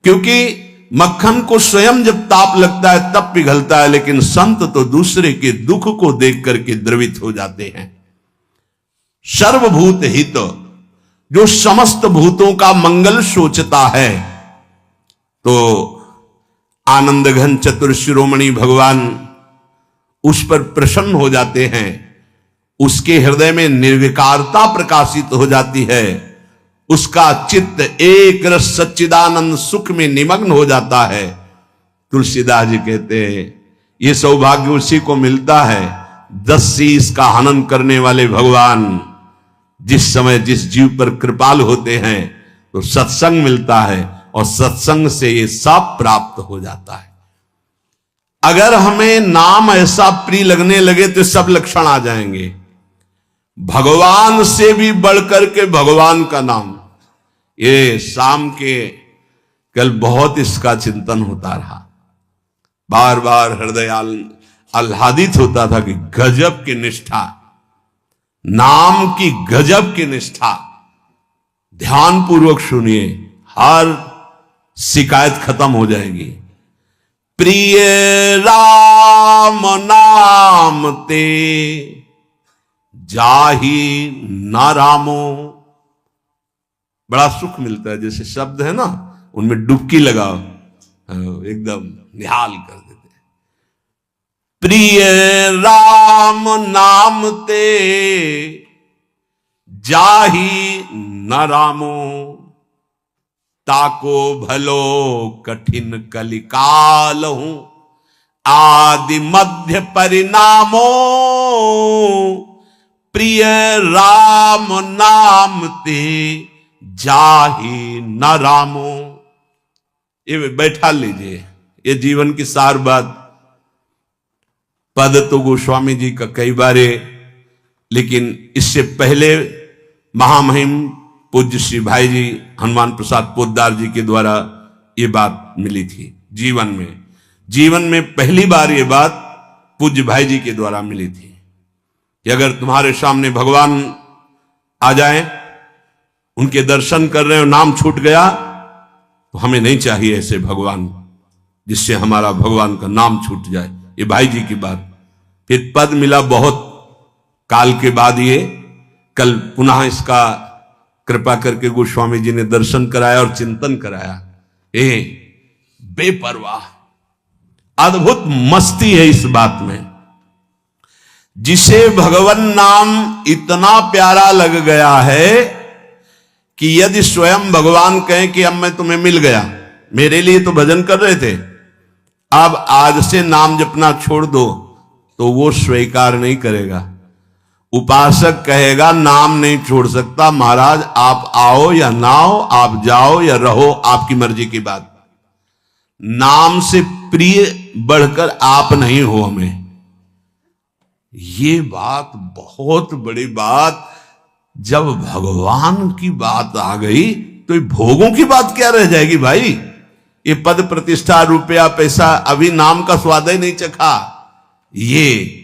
क्योंकि मक्खन को स्वयं जब ताप लगता है तब पिघलता है, लेकिन संत तो दूसरे के दुख को देख करके द्रवित हो जाते हैं। सर्वभूत हित, जो समस्त भूतों का मंगल सोचता है, तो आनंद घन चतुर शिरोमणि भगवान उस पर प्रसन्न हो जाते हैं। उसके हृदय में निर्विकारता प्रकाशित हो जाती है उसका चित्त एक रस सच्चिदानंद सुख में निमग्न हो जाता है। तुलसीदास जी कहते हैं ये सौभाग्य उसी को मिलता है 10 शीश का हनन करने वाले भगवान जिस समय जिस जीव पर कृपाल होते हैं तो सत्संग मिलता है और सत्संग से ये सब प्राप्त हो जाता है। अगर हमें नाम ऐसा प्रिय लगने लगे तो सब लक्षण आ जाएंगे। भगवान से भी बढ़कर के भगवान का नाम। ये शाम के कल बहुत इसका चिंतन होता रहा, बार बार हृदय आह्लादित होता था कि गजब की निष्ठा, नाम की गजब की निष्ठा। ध्यान पूर्वक सुनिए, हर शिकायत खत्म हो जाएगी। प्रिय राम नाम ते जाही न रामो। बड़ा सुख मिलता है, जैसे शब्द है ना उनमें डुबकी लगाओ, एकदम निहाल कर देते। प्रिय राम नाम ते जाही न रामो, ताको भलो कठिन कलिकाल हूं आदि मध्य परिणामो। प्रिय राम नाम ते जाही न रामो। ये बैठा लीजिए, ये जीवन की सार बात। पद तो गोस्वामी जी का कई बारे, लेकिन इससे पहले महामहिम पूज्य श्री भाई जी हनुमान प्रसाद पोद्दार जी के द्वारा ये बात मिली थी। जीवन में पहली बार ये बात पूज्य भाई जी के द्वारा मिली थी कि अगर तुम्हारे सामने भगवान आ जाए, उनके दर्शन कर रहे हो, नाम छूट गया, तो हमें नहीं चाहिए ऐसे भगवान जिससे हमारा भगवान का नाम छूट जाए। ये भाई जी की बात। फिर पद मिला बहुत काल के बाद, ये कल पुनः इसका कृपा करके गोस्वामी जी ने दर्शन कराया और चिंतन कराया। बेपरवाह अद्भुत मस्ती है इस बात में। जिसे भगवान नाम इतना प्यारा लग गया है कि यदि स्वयं भगवान कहें कि अब मैं तुम्हें मिल गया, मेरे लिए तो भजन कर रहे थे, अब आज से नाम जपना छोड़ दो, तो वो स्वीकार नहीं करेगा। उपासक कहेगा नाम नहीं छोड़ सकता महाराज, आप आओ या ना आओ, आप जाओ या रहो, आपकी मर्जी की बात। नाम से प्रिय बढ़कर आप नहीं हो हमें। ये बात बहुत बड़ी बात। जब भगवान की बात आ गई तो भोगों की बात क्या रह जाएगी भाई। ये पद प्रतिष्ठा रुपया पैसा, अभी नाम का स्वाद ही नहीं चखा। ये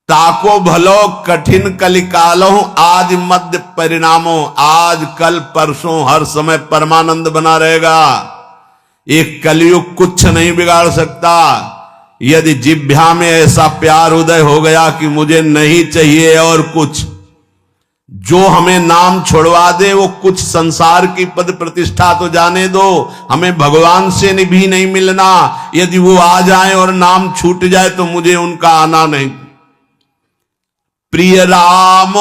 ताको भलो कठिन कलिकालो आज मध्य परिणामो। आज कल परसों हर समय परमानंद बना रहेगा। एक कलयुग कुछ नहीं बिगाड़ सकता। यदि जिह्वा में ऐसा प्यार उदय हो गया कि मुझे नहीं चाहिए और कुछ, जो हमें नाम छोड़वा दे वो कुछ संसार की पद प्रतिष्ठा तो जाने दो, हमें भगवान से भी नहीं मिलना। यदि वो आ जाए और नाम छूट जाए तो मुझे उनका आना नहीं। प्रिय राम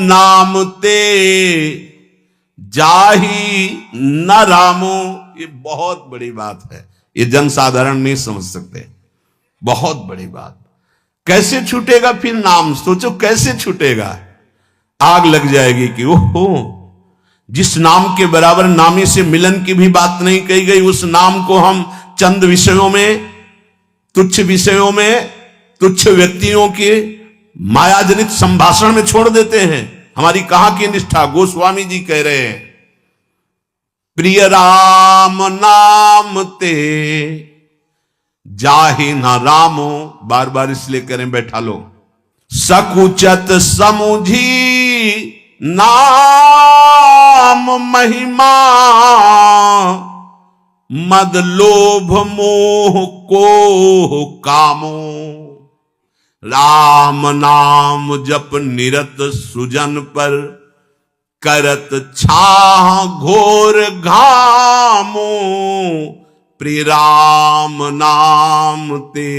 नाम ते जाही न रामो। ये बहुत बड़ी बात है, ये जनसाधारण नहीं समझ सकते। बहुत बड़ी बात। कैसे छूटेगा फिर नाम? सोचो कैसे छूटेगा। आग लग जाएगी कि ओहो, जिस नाम के बराबर नामी से मिलन की भी बात नहीं कही गई, उस नाम को हम चंद विषयों में, तुच्छ विषयों में, तुच्छ व्यक्तियों के मायाजनित संभाषण में छोड़ देते हैं। हमारी कहां की निष्ठा। गोस्वामी जी कह रहे हैं प्रिय राम नाम ते जाहि न रामो। बार बार इसलिए करें, बैठा लो। सकुचत समुझी नाम महिमा, मद लोभ मोह को कामो। राम नाम जप निरत सुजन पर, करत छाह घोर घामो। प्रिय राम नाम ते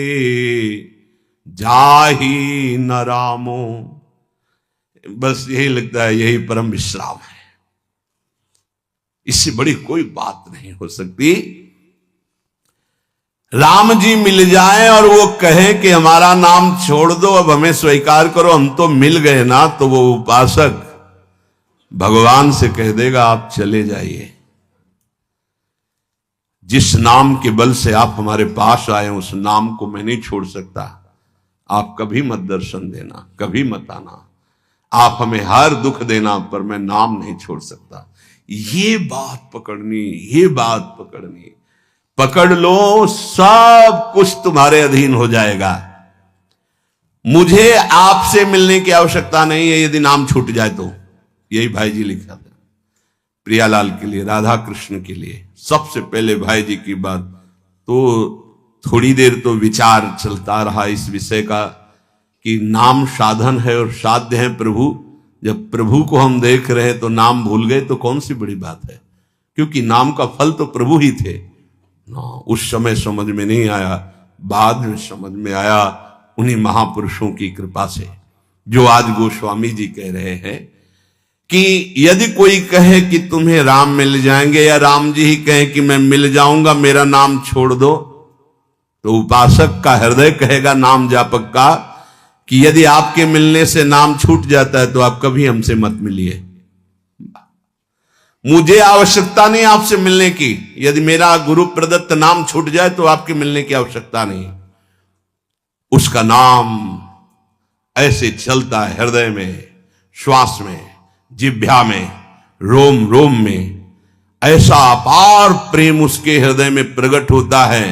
जाही न रामो। बस यही लगता है, यही परम विश्राम है। इससे बड़ी कोई बात नहीं हो सकती। राम जी मिल जाए और वो कहें कि हमारा नाम छोड़ दो, अब हमें स्वीकार करो, हम तो मिल गए ना, तो वो उपासक भगवान से कह देगा आप चले जाइए। जिस नाम के बल से आप हमारे पास आए उस नाम को मैं नहीं छोड़ सकता। आप कभी मत दर्शन देना, कभी मत आना, आप हमें हर दुख देना, पर मैं नाम नहीं छोड़ सकता। ये बात पकड़नी, ये बात पकड़नी, पकड़ लो, सब कुछ तुम्हारे अधीन हो जाएगा। मुझे आपसे मिलने की आवश्यकता नहीं है यदि नाम छूट जाए तो। यही भाई जी लिखा था प्रियालाल के लिए, राधा कृष्ण के लिए। सबसे पहले भाई जी की बात तो थोड़ी देर तो विचार चलता रहा इस विषय का कि नाम साधन है और साध्य है प्रभु। जब प्रभु को हम देख रहे हैं तो नाम भूल गए तो कौन सी बड़ी बात है, क्योंकि नाम का फल तो प्रभु ही थे ना। उस समय समझ में नहीं आया, बाद में समझ में आया उन्हीं महापुरुषों की कृपा से, जो आज गोस्वामी जी कह रहे हैं कि यदि कोई कहे कि तुम्हें राम मिल जाएंगे, या राम जी ही कहें कि मैं मिल जाऊंगा, मेरा नाम छोड़ दो, तो उपासक का हृदय कहेगा नाम जापक का कि यदि आपके मिलने से नाम छूट जाता है तो आप कभी हमसे मत मिलिए। मुझे आवश्यकता नहीं आपसे मिलने की, यदि मेरा गुरु प्रदत्त नाम छूट जाए तो आपके मिलने की आवश्यकता नहीं। उसका नाम ऐसे चलता है हृदय में, श्वास में, जिह्वा में, रोम रोम में। ऐसा अपार प्रेम उसके हृदय में प्रकट होता है,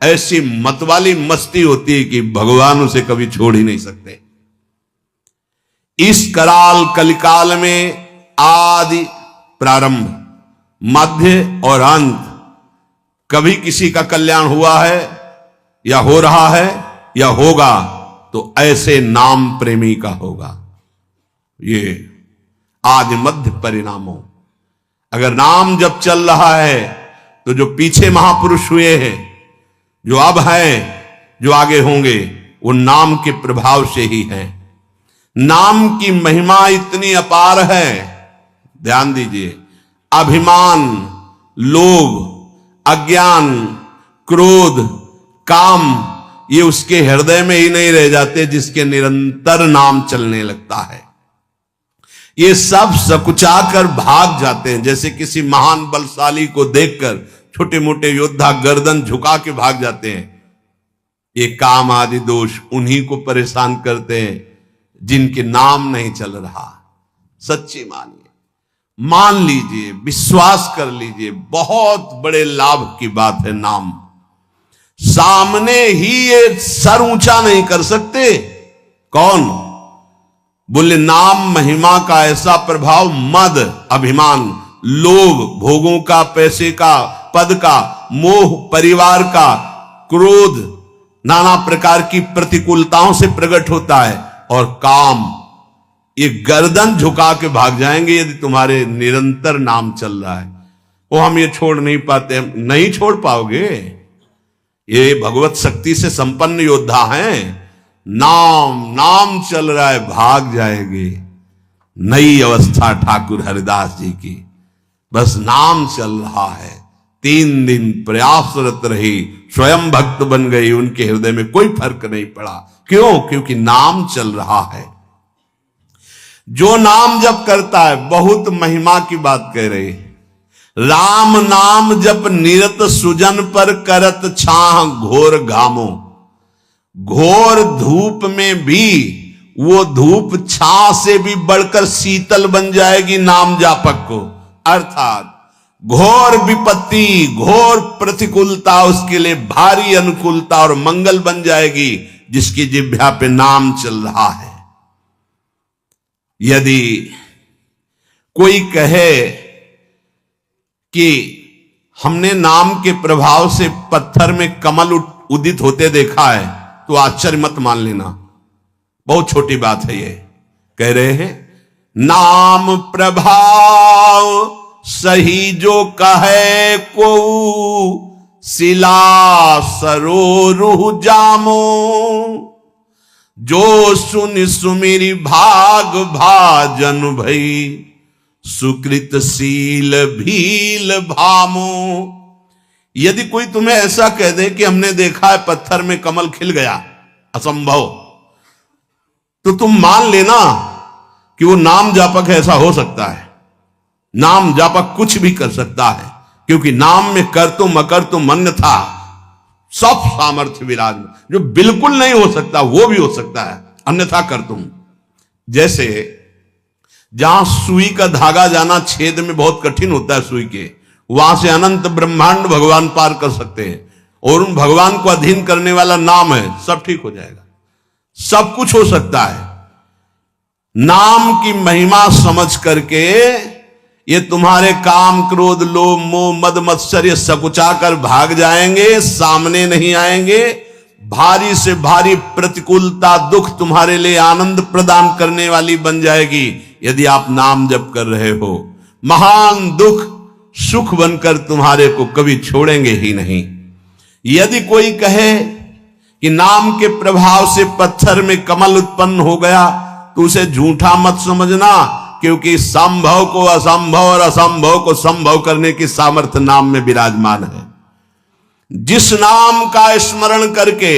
ऐसी मतवाली मस्ती होती है कि भगवान उसे कभी छोड़ ही नहीं सकते। इस कराल कलिकाल में आदि, प्रारंभ, मध्य और अंत, कभी किसी का कल्याण हुआ है या हो रहा है या होगा तो ऐसे नाम प्रेमी का होगा। ये आदि मध्य परिणामों। अगर नाम जब चल रहा है तो जो पीछे महापुरुष हुए हैं, जो अब हैं, जो आगे होंगे, वो नाम के प्रभाव से ही है। नाम की महिमा इतनी अपार है, ध्यान दीजिए। अभिमान, लोभ, अज्ञान, क्रोध, काम, ये उसके हृदय में ही नहीं रह जाते जिसके निरंतर नाम चलने लगता है। ये सब सकुचाकर भाग जाते हैं। जैसे किसी महान बलशाली को देखकर छोटे मोटे योद्धा गर्दन झुका के भाग जाते हैं। ये काम आदि दोष उन्हीं को परेशान करते हैं जिनके नाम नहीं चल रहा। सच्ची मानिए, मान लीजिए, विश्वास कर लीजिए, बहुत बड़े लाभ की बात है नाम। सामने ही ये सर ऊंचा नहीं कर सकते। कौन? बोले नाम महिमा का ऐसा प्रभाव, मद, अभिमान, लोभ, भोगों का, पैसे का, पद का, मोह, परिवार का, क्रोध, नाना प्रकार की प्रतिकूलताओं से प्रकट होता है, और काम, ये गर्दन झुका के भाग जाएंगे यदि तुम्हारे निरंतर नाम चल रहा है। वो हम ये छोड़ नहीं पाते, हम नहीं छोड़ पाओगे। ये भगवत शक्ति से संपन्न योद्धा हैं। नाम नाम चल रहा है, भाग जाएंगे। नई अवस्था ठाकुर हरिदास जी की, बस नाम चल रहा है। 3 दिन प्रयासरत रही, स्वयं भक्त बन गई, उनके हृदय में कोई फर्क नहीं पड़ा। क्यों? क्योंकि नाम चल रहा है। जो नाम जप करता है, बहुत महिमा की बात कह रहे हैं। राम नाम जप निरत सुजन पर करत छाह घोर घामो। घोर धूप में भी वो धूप छाह से भी बढ़कर शीतल बन जाएगी नाम जापक को। अर्थात घोर विपत्ति, घोर प्रतिकूलता उसके लिए भारी अनुकूलता और मंगल बन जाएगी जिसकी जिह्वा पे नाम चल रहा है। यदि कोई कहे कि हमने नाम के प्रभाव से पत्थर में कमल उदित होते देखा है, तो आश्चर्य मत मान लेना, बहुत छोटी बात है ये। कह रहे हैं नाम प्रभाव सही जो कहे को, शिला सरोरुह जामो। जो सुन सुमिरी भाग भाजन भई, सुकृतशील भील भामो। यदि कोई तुम्हें ऐसा कह दे कि हमने देखा है पत्थर में कमल खिल गया, असंभव, तो तुम मान लेना कि वो नाम जापक ऐसा हो सकता है। नाम जापक कुछ भी कर सकता है, क्योंकि नाम में कर तुम अकर तुम अन्यथा सब सामर्थ्य विराजमान। जो बिल्कुल नहीं हो सकता वो भी हो सकता है, अन्यथा कर तुम। जैसे जहां सुई का धागा जाना छेद में बहुत कठिन होता है सुई के, वहां से अनंत ब्रह्मांड भगवान पार कर सकते हैं, और उन भगवान को अधीन करने वाला नाम है, सब ठीक हो जाएगा। सब कुछ हो सकता है। नाम की महिमा समझ करके ये तुम्हारे काम क्रोध लोभ मोह मद मत्सर्य सकुचा कर भाग जाएंगे, सामने नहीं आएंगे। भारी से भारी प्रतिकूलता दुख तुम्हारे लिए आनंद प्रदान करने वाली बन जाएगी यदि आप नाम जप कर रहे हो। महान दुख सुख बनकर तुम्हारे को कभी छोड़ेंगे ही नहीं। यदि कोई कहे कि नाम के प्रभाव से पत्थर में कमल उत्पन्न हो गया, तो उसे झूठा मत समझना, क्योंकि संभव को असंभव और असंभव को संभव करने की सामर्थ्य नाम में विराजमान है। जिस नाम का स्मरण करके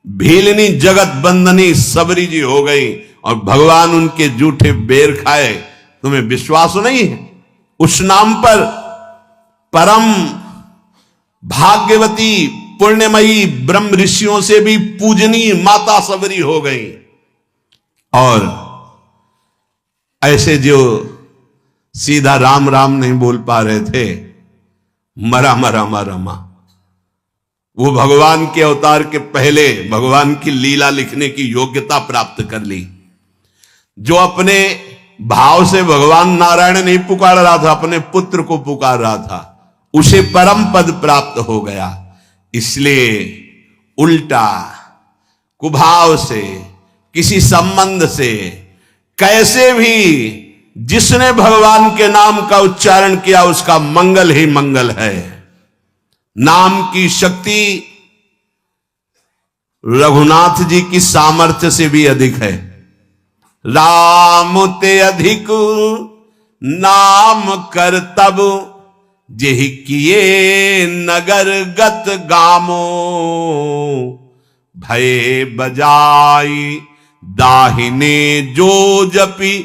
भीलनी जगत बंदनी सबरी जी हो गई और भगवान उनके झूठे बेर खाए, तुम्हें विश्वास नहीं है? उस नाम पर परम भाग्यवती पुण्यमयी ब्रह्म ऋषियों से भी पूजनीय माता सबरी हो गई। और ऐसे जो सीधा राम राम नहीं बोल पा रहे थे, मरा मरा मरा रमा, वो भगवान के अवतार के पहले भगवान की लीला लिखने की योग्यता प्राप्त कर ली। जो अपने भाव से भगवान नारायण नहीं पुकार रहा था, अपने पुत्र को पुकार रहा था, उसे परम पद प्राप्त हो गया। इसलिए उल्टा कुभाव से किसी संबंध से कैसे भी जिसने भगवान के नाम का उच्चारण किया उसका मंगल ही मंगल है। नाम की शक्ति रघुनाथ जी की सामर्थ्य से भी अधिक है। राम ते अधिक नाम कर तब जेहि किए नगर गत गामो, भय बजाई दाहिने जो जपी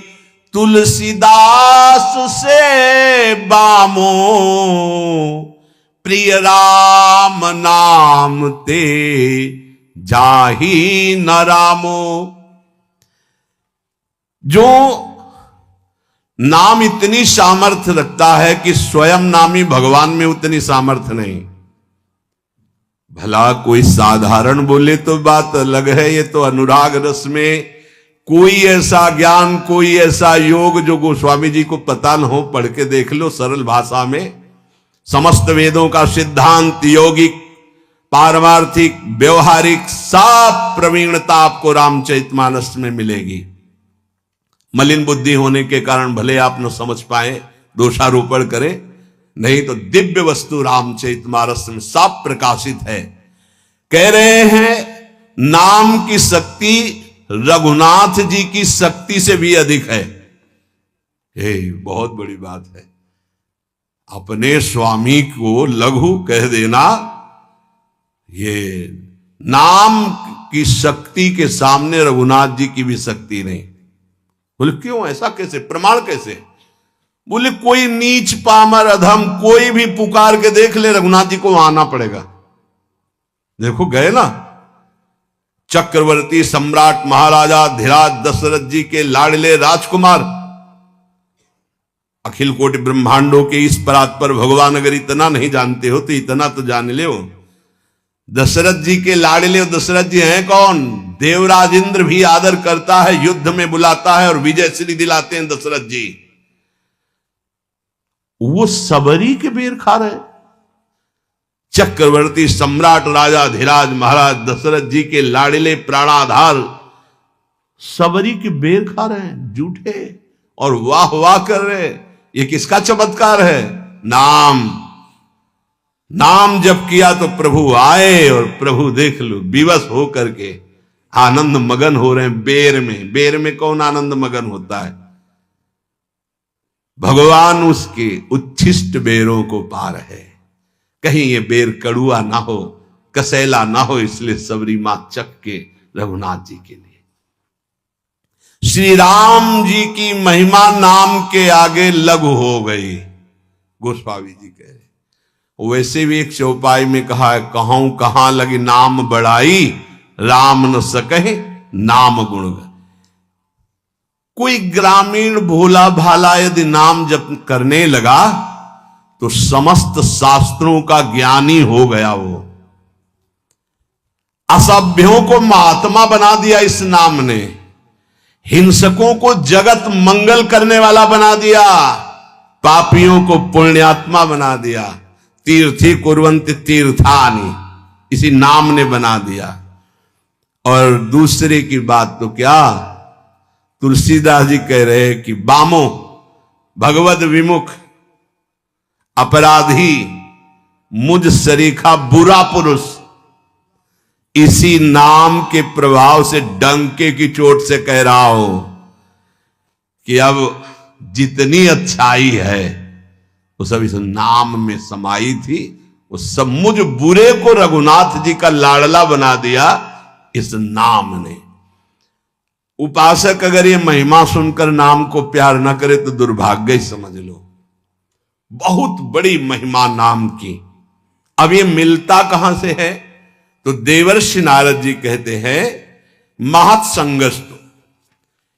तुलसीदास से बामो, प्रिय राम नाम ते जाहि न रामो। जो नाम इतनी सामर्थ्य रखता है कि स्वयं नामी भगवान में उतनी सामर्थ्य नहीं। भला कोई साधारण बोले तो बात अलग है, ये तो अनुराग रस में कोई ऐसा ज्ञान कोई ऐसा योग जो गोस्वामी जी को पता न हो, पढ़ के देख लो सरल भाषा में। समस्त वेदों का सिद्धांत यौगिक पारमार्थिक व्यवहारिक सब प्रवीणता आपको रामचरितमानस में मिलेगी। मलिन बुद्धि होने के कारण भले आप न समझ पाए, दोषारोपण करें, नहीं तो दिव्य वस्तु रामचरितमानस में सब प्रकाशित है। कह रहे हैं नाम की शक्ति रघुनाथ जी की शक्ति से भी अधिक है। बहुत बड़ी बात है। अपने स्वामी को लघु कह देना, ये नाम की शक्ति के सामने रघुनाथ जी की भी शक्ति नहीं। बोले क्यों, ऐसा कैसे, प्रमाण कैसे? बोले कोई नीच पामर अधम कोई भी पुकार के देख ले, रघुनाथ जी को आना पड़ेगा। देखो गए ना, चक्रवर्ती सम्राट महाराजा धीराज दशरथ जी के लाडले राजकुमार, अखिल कोटि ब्रह्मांडों के इस परात पर भगवान अगर इतना नहीं जानते हो तो इतना तो जान ले। दशरथ जी के लाडले दशरथ जी हैं कौन? देवराज इंद्र भी आदर करता है, युद्ध में बुलाता है और विजय श्री दिलाते हैं दशरथ जी। वो सबरी के बेर खा रहे। चक्रवर्ती सम्राट राजा धीराज महाराज दशरथ जी के लाडले प्राणाधार सबरी के बेर खा रहे हैं झूठे, और वाह वाह कर रहे। ये किसका चमत्कार है? नाम जब किया तो प्रभु आए, और प्रभु देख लो विवश हो करके आनंद मगन हो रहे हैं। बेर में कौन आनंद मगन होता है? भगवान उसके उच्छिष्ट बेरों को पा रहे, कहीं ये बेर कड़ुआ ना हो, कसैला ना हो, इसलिए सबरी मां चख के रघुनाथ जी के लिए। श्री राम जी की महिमा नाम के आगे लघु हो गई, गोस्वामी जी कह रहे। वैसे भी एक चौपाई में कहा है, कहूं कहां लगी नाम बढ़ाई, राम न सके नाम गुण। कोई ग्रामीण भोला भाला यदि नाम जप करने लगा तो समस्त शास्त्रों का ज्ञानी हो गया। वो असभ्यों को महात्मा बना दिया इस नाम ने, हिंसकों को जगत मंगल करने वाला बना दिया, पापियों को पुण्यात्मा बना दिया। तीर्थी कुर्वन्ति तीर्थानि, इसी नाम ने बना दिया। और दूसरे की बात तो क्या, तुलसीदास जी कह रहे कि बामो भगवद विमुख अपराधी मुझ सरीखा बुरा पुरुष, इसी नाम के प्रभाव से डंके की चोट से कह रहा हूं कि अब जितनी अच्छाई है वो सब इस नाम में समाई थी। वो सब मुझ बुरे को रघुनाथ जी का लाडला बना दिया इस नाम ने। उपासक अगर ये महिमा सुनकर नाम को प्यार ना करे तो दुर्भाग्य ही समझ लो। बहुत बड़ी महिमा नाम की। अब ये मिलता कहां से है, तो देवर्षि नारद जी कहते हैं महत् संगस्तु,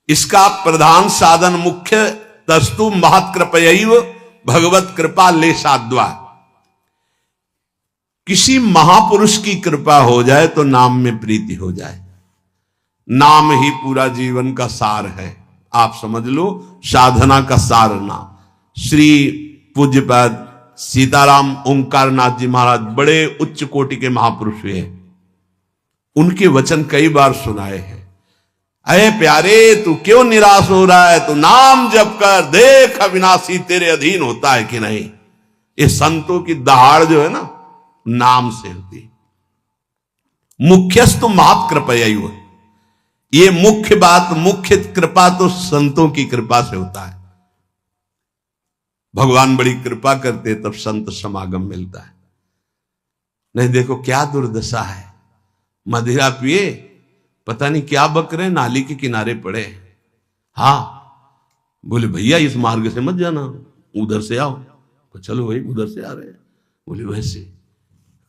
इसका प्रधान साधन मुख्य तस्तु महत् कृपयैव भगवत कृपा ले साध्वा। किसी महापुरुष की कृपा हो जाए तो नाम में प्रीति हो जाए। नाम ही पूरा जीवन का सार है, आप समझ लो, साधना का सार नाम। श्री पूज्यपाद सीताराम ओंकारनाथ जी महाराज बड़े उच्च कोटि के महापुरुष हुए, उनके वचन कई बार सुनाए हैं। अरे प्यारे, तू क्यों निराश हो रहा है, तू नाम जप कर देख, अविनाशी तेरे अधीन होता है कि नहीं। ये संतों की दहाड़ जो है ना, नाम से होती। मुख्यस्तु महत् कृपयैव, ये मुख्य बात, मुख्य कृपा तो संतों की कृपा से होता है। भगवान बड़ी कृपा करते तब संत समागम मिलता है। नहीं देखो क्या दुर्दशा है, मदिरा पिए, पता नहीं क्या बक रहे, नाली के किनारे पड़े। हाँ बोले भैया इस मार्ग से मत जाना, उधर से आओ। तो चलो भाई उधर से आ रहे हैं। बोले वैसे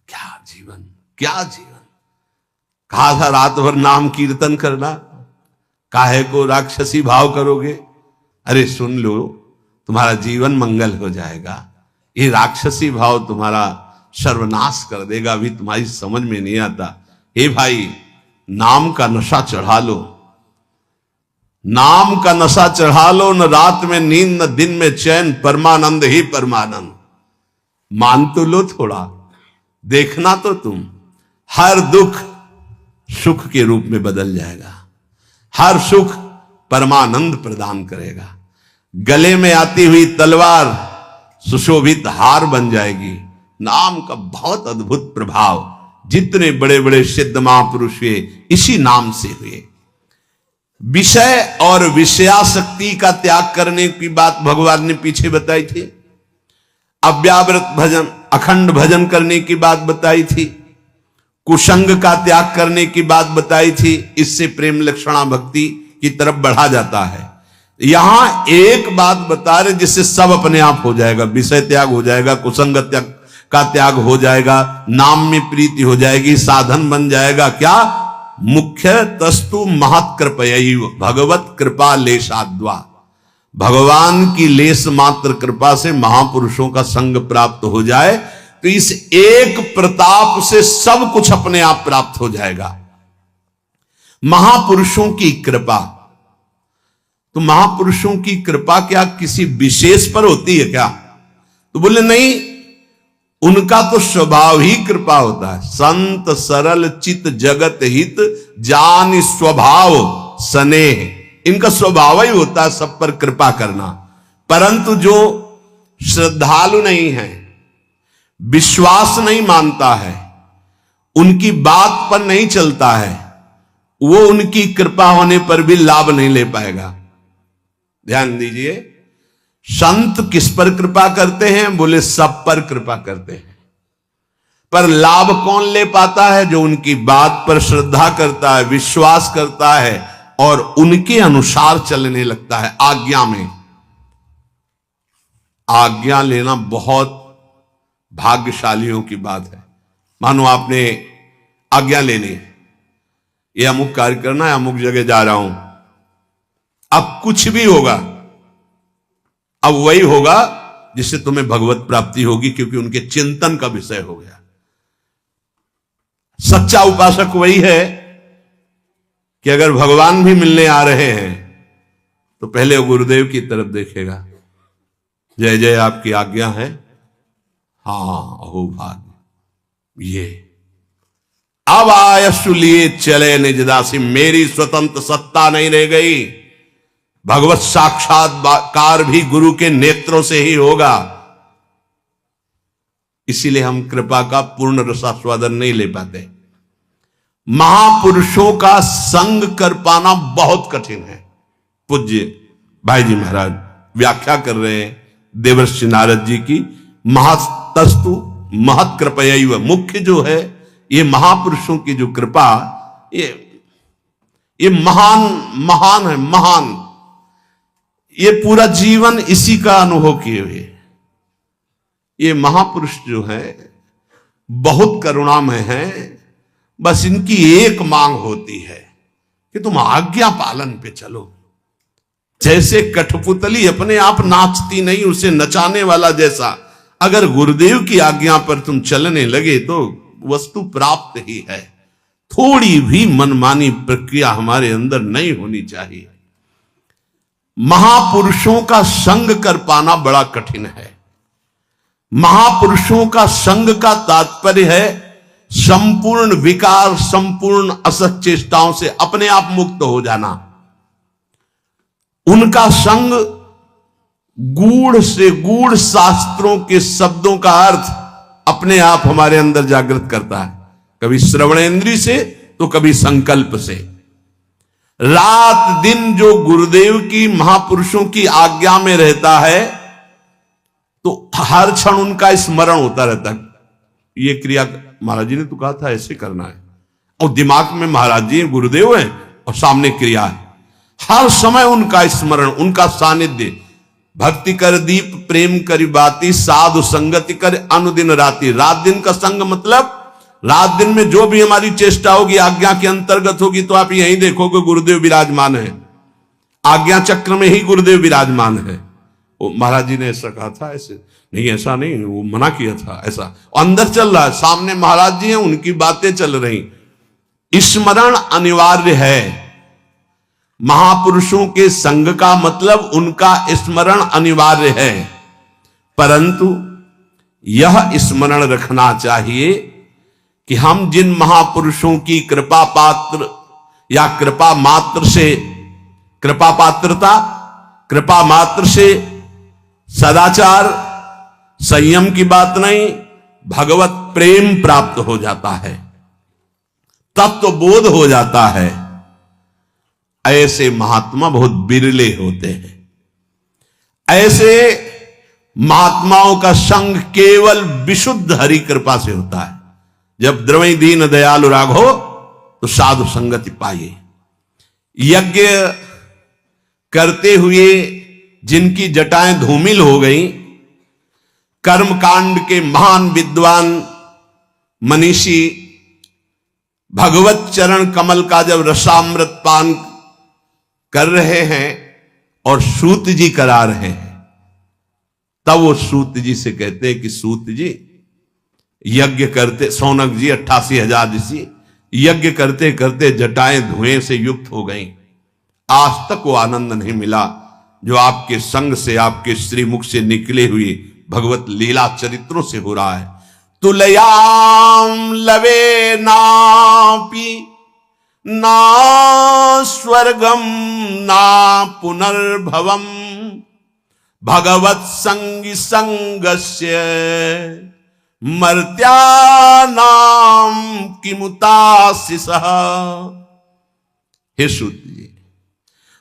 क्या जीवन, क्या जीवन। कहा था रात भर नाम कीर्तन करना, काहे को राक्षसी भाव करोगे। अरे सुन लो, तुम्हारा जीवन मंगल हो जाएगा। ये राक्षसी भाव तुम्हारा सर्वनाश कर देगा, अभी तुम्हारी समझ में नहीं आता। हे भाई, नाम का नशा चढ़ा लो, नाम का नशा चढ़ा लो, न रात में नींद न दिन में चैन, परमानंद ही परमानंद। मान तो लो थोड़ा, देखना तो तुम, हर दुख सुख के रूप में बदल जाएगा, हर सुख परमानंद प्रदान करेगा। गले में आती हुई तलवार सुशोभित हार बन जाएगी। नाम का बहुत अद्भुत प्रभाव, जितने बड़े बड़े सिद्ध महापुरुष हुए इसी नाम से हुए। विषय और विषयासक्ति का त्याग करने की बात भगवान ने पीछे बताई थी। अव्यावृत भजन, अखंड भजन करने की बात बताई थी। कुसंग का त्याग करने की बात बताई थी। इससे प्रेम लक्षणा भक्ति की तरफ बढ़ा जाता है। यहां एक बात बता रहे जिससे सब अपने आप हो जाएगा। विषय त्याग हो जाएगा, कुसंग त्याग का त्याग हो जाएगा, नाम में प्रीति हो जाएगी, साधन बन जाएगा। क्या? मुख्य तस्तु महत् कृपयैव भगवत कृपा लेशाद्वा। भगवान की लेस मात्र कृपा से महापुरुषों का संग प्राप्त हो जाए तो इस एक प्रताप से सब कुछ अपने आप प्राप्त हो जाएगा। महापुरुषों की कृपा, तो महापुरुषों की कृपा क्या किसी विशेष पर होती है क्या? तो बोले नहीं, उनका तो स्वभाव ही कृपा होता है। संत सरल चित जगत हित जान स्वभाव स्नेह, इनका स्वभाव ही होता है सब पर कृपा करना। परंतु जो श्रद्धालु नहीं है, विश्वास नहीं मानता है, उनकी बात पर नहीं चलता है, वो उनकी कृपा होने पर भी लाभ नहीं ले पाएगा। ध्यान दीजिए, संत किस पर कृपा करते हैं? बोले सब पर कृपा करते हैं, पर लाभ कौन ले पाता है? जो उनकी बात पर श्रद्धा करता है, विश्वास करता है और उनके अनुसार चलने लगता है। आज्ञा में, आज्ञा लेना बहुत भाग्यशालियों की बात है। मानो आपने आज्ञा ले ली, ये अमुक कार्य करना है, अमुक जगह जा रहा हूं, अब कुछ भी होगा, अब वही होगा जिससे तुम्हें भगवत प्राप्ति होगी, क्योंकि उनके चिंतन का विषय हो गया। सच्चा उपासक वही है कि अगर भगवान भी मिलने आ रहे हैं तो पहले वो गुरुदेव की तरफ देखेगा, जय जय आपकी आज्ञा है, हाँ अहो भाग्य, ये अब आयसु लिए चले निज दासी, मेरी स्वतंत्र सत्ता नहीं रह गई, भगवत साक्षात्कार भी गुरु के नेत्रों से ही होगा। इसीलिए हम कृपा का पूर्ण रसास्वादन नहीं ले पाते। महापुरुषों का संग कर पाना बहुत कठिन है। पूज्य भाई जी महाराज व्याख्या कर रहे हैं देवर्षि नारद जी की, महतस्तु महत कृपया, मुख्य जो है ये महापुरुषों की जो कृपा, ये महान महान है, महान। ये पूरा जीवन इसी का अनुभव किए हुए, ये महापुरुष जो है बहुत करुणामय है। बस इनकी एक मांग होती है कि तुम आज्ञा पालन पे चलो। जैसे कठपुतली अपने आप नाचती नहीं, उसे नचाने वाला जैसा, अगर गुरुदेव की आज्ञा पर तुम चलने लगे तो वस्तु प्राप्त ही है। थोड़ी भी मनमानी प्रक्रिया हमारे अंदर नहीं होनी चाहिए। महापुरुषों का संग कर पाना बड़ा कठिन है। महापुरुषों का संग का तात्पर्य है संपूर्ण विकार, संपूर्ण असत चेष्टाओं से अपने आप मुक्त हो जाना। उनका संग गूढ़ से गूढ़ शास्त्रों के शब्दों का अर्थ अपने आप हमारे अंदर जागृत करता है, कभी श्रवणेंद्रिय से तो कभी संकल्प से। रात दिन जो गुरुदेव की, महापुरुषों की आज्ञा में रहता है तो हर क्षण उनका स्मरण होता रहता है। ये क्रिया महाराज जी ने तो कहा था ऐसे करना है, और दिमाग में महाराज जी गुरुदेव हैं और सामने क्रिया है। हर समय उनका स्मरण, उनका सानिध्य। भक्ति कर दीप प्रेम करी बाती, साधु संगति कर अनुदिन राति। रात दिन का संग मतलब रात दिन में जो भी हमारी चेष्टा होगी आज्ञा के अंतर्गत होगी, तो आप यहीं देखोगे गुरुदेव विराजमान है, आज्ञा चक्र में ही गुरुदेव विराजमान है। वो महाराज जी ने ऐसा कहा था, ऐसे नहीं, ऐसा नहीं, वो मना किया था, ऐसा अंदर चल रहा है। सामने महाराज जी हैं, उनकी बातें चल रही। स्मरण अनिवार्य है। महापुरुषों के संग का मतलब उनका स्मरण अनिवार्य है, परंतु यह स्मरण रखना चाहिए कि हम जिन महापुरुषों की कृपा पात्र या कृपा मात्र से, कृपा पात्रता, कृपा मात्र से सदाचार संयम की बात नहीं, भगवत प्रेम प्राप्त हो जाता है, तत्व बोध हो जाता है। ऐसे महात्मा बहुत बिरले होते हैं। ऐसे महात्माओं का संग केवल विशुद्ध हरि कृपा से होता है। जब द्रवई दीन दयालु राघो तो साधु संगति पाइए। यज्ञ करते हुए जिनकी जटाएं धूमिल हो गई, कर्मकांड के महान विद्वान मनीषी भगवत चरण कमल का जब रसामृत पान कर रहे हैं और सूत जी करा रहे हैं, तब वो सूत जी से कहते हैं कि सूत जी यज्ञ करते, सौनक जी 88,000 ऋषि यज्ञ करते करते जटाएं धुएं से युक्त हो गईं। आज तक वो आनंद नहीं मिला जो आपके संग से, आपके श्रीमुख से निकले हुए भगवत लीला चरित्रों से हो रहा है। तुलयाम लवे नापि ना स्वर्गम ना पुनर्भवम भगवत संगी संगस्य मर्त्यानाम किमुतासिसः। हे सूत जी,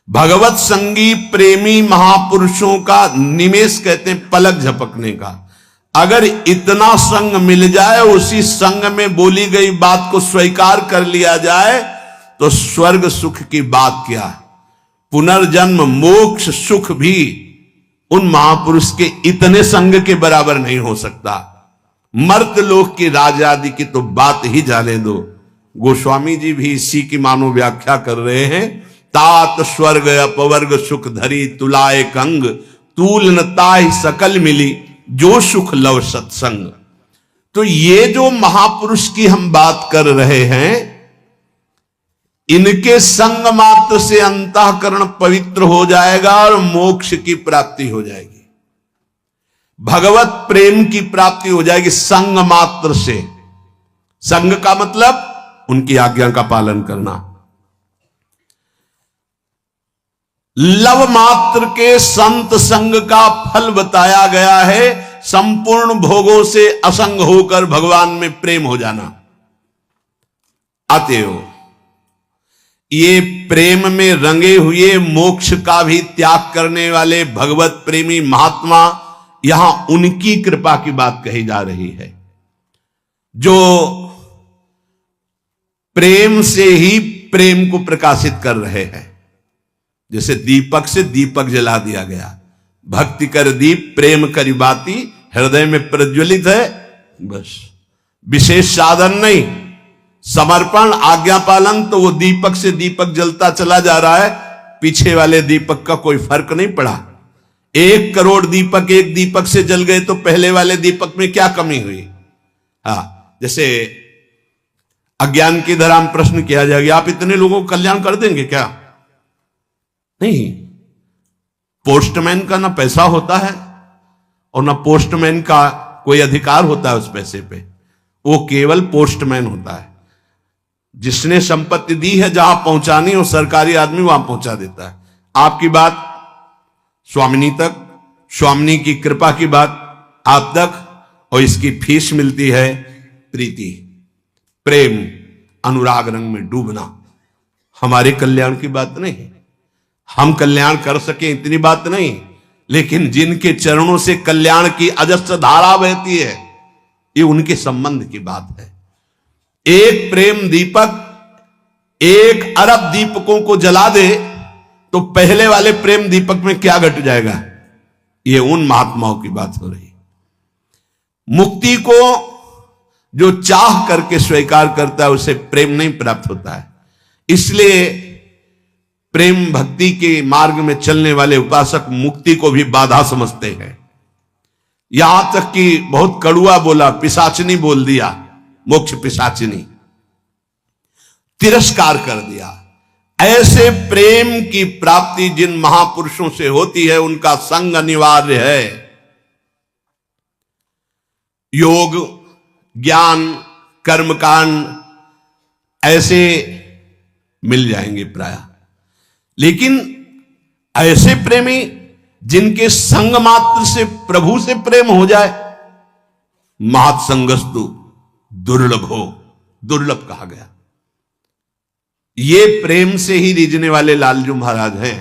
भगवत संगी प्रेमी महापुरुषों का निमेष कहते हैं पलक झपकने का। अगर इतना संग मिल जाए, उसी संग में बोली गई बात को स्वीकार कर लिया जाए, तो स्वर्ग सुख की बात क्या, पुनर्जन्म मोक्ष सुख भी उन महापुरुष के इतने संग के बराबर नहीं हो सकता। मर्त लोक की राजादि की तो बात ही जाने दो। गोस्वामी जी भी इसी की मानो व्याख्या कर रहे हैं। तात स्वर्ग अपवर्ग सुख धरी तुलाए कंग, तूल न ताहि सकल मिली जो सुख लव सत्संग। तो ये जो महापुरुष की हम बात कर रहे हैं, इनके संग मात्र से अंतःकरण पवित्र हो जाएगा और मोक्ष की प्राप्ति हो जाएगी, भगवत प्रेम की प्राप्ति हो जाएगी संग मात्र से। संग का मतलब उनकी आज्ञा का पालन करना। लव मात्र के संत संग का फल बताया गया है, संपूर्ण भोगों से असंग होकर भगवान में प्रेम हो जाना। अतएव ये प्रेम में रंगे हुए मोक्ष का भी त्याग करने वाले भगवत प्रेमी महात्मा, यहां उनकी कृपा की बात कही जा रही है, जो प्रेम से ही प्रेम को प्रकाशित कर रहे हैं। जैसे दीपक से दीपक जला दिया गया, भक्ति कर दीप प्रेम करी बाती, हृदय में प्रज्वलित है, बस विशेष साधन नहीं, समर्पण आज्ञा पालन, तो वो दीपक से दीपक जलता चला जा रहा है, पीछे वाले दीपक का कोई फर्क नहीं पड़ा। 1 करोड़ दीपक एक दीपक से जल गए तो पहले वाले दीपक में क्या कमी हुई। जैसे अज्ञान की धरा प्रश्न किया जाएगा, आप इतने लोगों को कल्याण कर देंगे क्या? नहीं, पोस्टमैन का ना पैसा होता है और ना पोस्टमैन का कोई अधिकार होता है उस पैसे पे, वो केवल पोस्टमैन होता है। जिसने संपत्ति दी है जहां पहुंचानी हो, सरकारी आदमी वहां पहुंचा देता है। आपकी बात स्वामिनी तक, स्वामिनी की कृपा की बात आप तक, और इसकी फीस मिलती है प्रीति, प्रेम, अनुराग रंग में डूबना। हमारे कल्याण की बात नहीं, हम कल्याण कर सके इतनी बात नहीं, लेकिन जिनके चरणों से कल्याण की अजस्र धारा बहती है, ये उनके संबंध की बात है। एक प्रेम दीपक 1 अरब दीपकों को जला दे तो पहले वाले प्रेम दीपक में क्या घट जाएगा? ये उन महात्माओं की बात हो रही। मुक्ति को जो चाह करके स्वीकार करता है, उसे प्रेम नहीं प्राप्त होता है। इसलिए प्रेम भक्ति के मार्ग में चलने वाले उपासक मुक्ति को भी बाधा समझते हैं। यहां तक कि बहुत कड़ुआ बोला, पिशाचिनी बोल दिया, मोक्ष पिशाचिनी, तिरस्कार कर दिया। ऐसे प्रेम की प्राप्ति जिन महापुरुषों से होती है, उनका संग अनिवार्य है। योग, ज्ञान, कर्मकांड ऐसे मिल जाएंगे प्राय, लेकिन ऐसे प्रेमी जिनके संग मात्र से प्रभु से प्रेम हो जाए, महत्संगस्तु दुर्लभो, दुर्लभ कहा गया। ये प्रेम से ही रीझने वाले लालजू महाराज हैं।